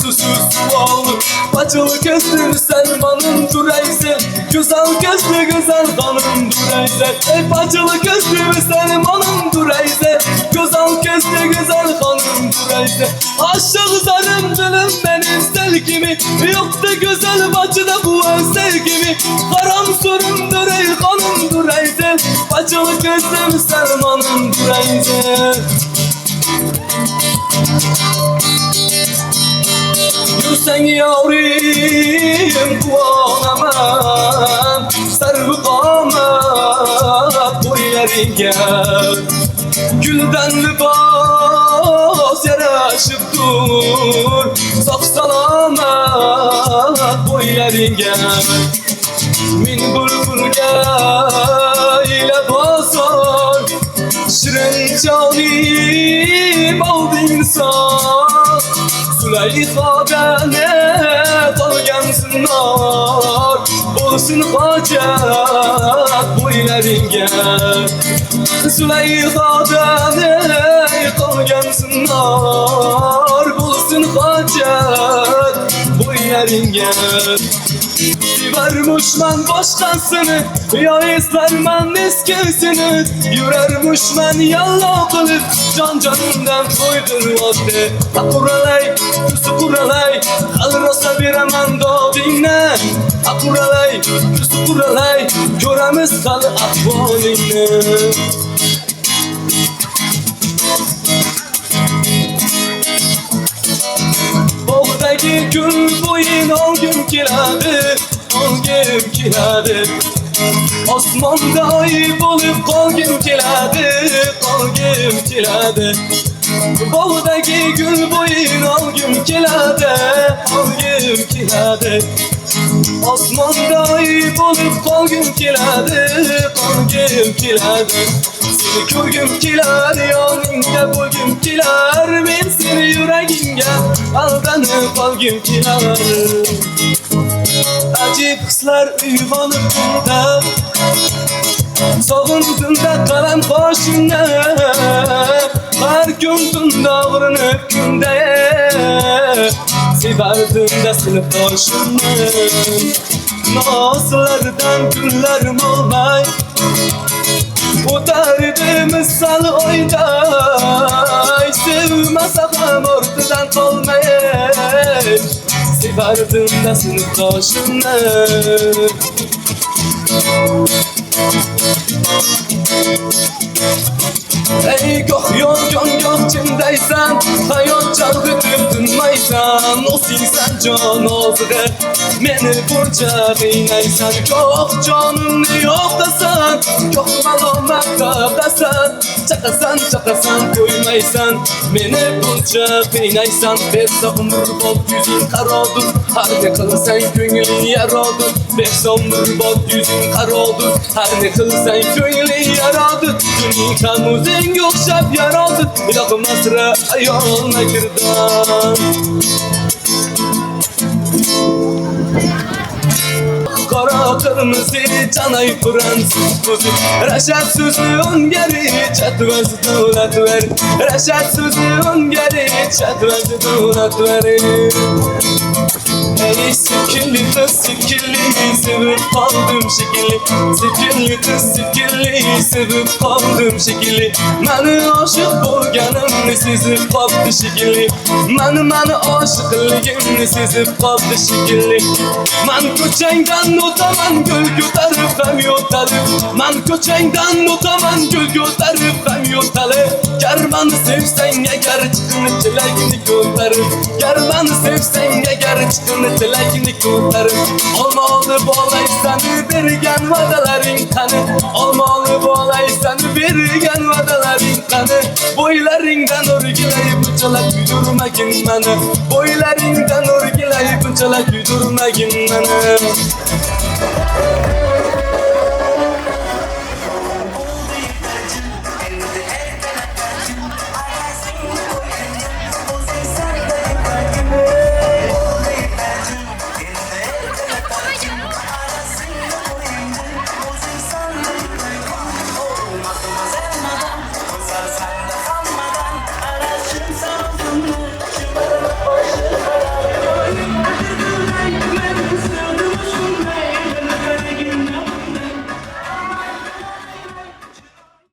olum Bacılı gözlü Selman'ın durayse güzel gözlü güzel hanım durayse bacılı gözlü Selman'ın durayse güzel gözlü güzel hanım durayse aşağı zarım dilim benim sevgimi Yok da güzel bacıda bu sevgimi Haram sorumdur ey hanımdur eyze Bacılı gözlü Müslümanımdır eyze Gülsen yavrim kuanamam Sarı kamat bu yeringe Gülden libas yaraşıp dur Saf salamat bu yeringe Min bulbulge ile basar Şirin canim aldı insan Züleyha beni tanıyansınlar Olsun hacet bu yeringe Züleyha beni tanıyansınlar Bulsun hacet bu yeringe ko'zlaringga Sevarmishman boshqasini yo eslarman eskisini Yurarmishman yallo qilib jon-jonimdan qo'ydirmoqda Aquralay, tusi quralay hali rosa beraman dodingni Aquralay, tusi quralay ko'ramiz hali ahvolingni Bog'dagi gul bo'yin olgim keladi Osmonda oy bo'lib qolgim keladi Bog'dagi gul bo'yin olgim keladi Osmonda oy bo'lib qolgim keladi Seni ko'rgim kelar, yoningda bo'lgim kelar Men seni yuragingga aldanib qolgim kelar Ajib hislar uyg'onib tunda Sog'indimda qalam qoshimni Har kun tunda og'rinib kunda Sevardimda sinfdoshimni Noslardan kunlarim olmay O'tardi misal oyday Sevmasa ham ortidan qolmay Sevardim-da sinfdoshimni Ey goh yongan goh cindaysan Hayot chalg'itib tinmaysan O'singsan jon ozg'i Meni burcha qiynaysan Goh jonimni yo'qdasan Goh malomat taqasan Chaqasan qo'ymaysan Meni burcha qiynaysan Bersa umrbod yuzing qarodur Har ne qilsang ko'ngling yarodur Bersa umrbod yuzing qarodur Har ne qilsang ko'ngling yarodur Duning ham o'zing o'xshab yarodur Ilohim asra ayolma girdan Qora qirmizi canay Fransız ko'zi Rashad so'zi o'ngari Chatvazi davlat ver Rashad so'zi o'ngari Chatvazi davlat ver Ey sekilli kız sekilli Sevip kaldım şekilli Sekilli kız sekilli Sevip kaldım şekilli Mani aşık bo'lganimni sezib qoldi şekilli Mani aşıkligimni sezib qoldi şekilli Man ko'changdan o'taman gul ko'tarib ham yo'talib Man ko'changdan o'taman gul ko'tarib ham yo'talib Gar mani sevsang agar chiqini tilagini ko'tarib Gar mani sevsang agar chiqini tilagini ko'tarib Olmoli bolaysan bergan va'dalaring qani Olmoli bolaysan bergan va'dalaring qani Bo'ylaringdan o'rgilayib bunchalar kuydirmagin mani Bo'ylaringdan o'rgilayib bunchalar kuydirmagin mani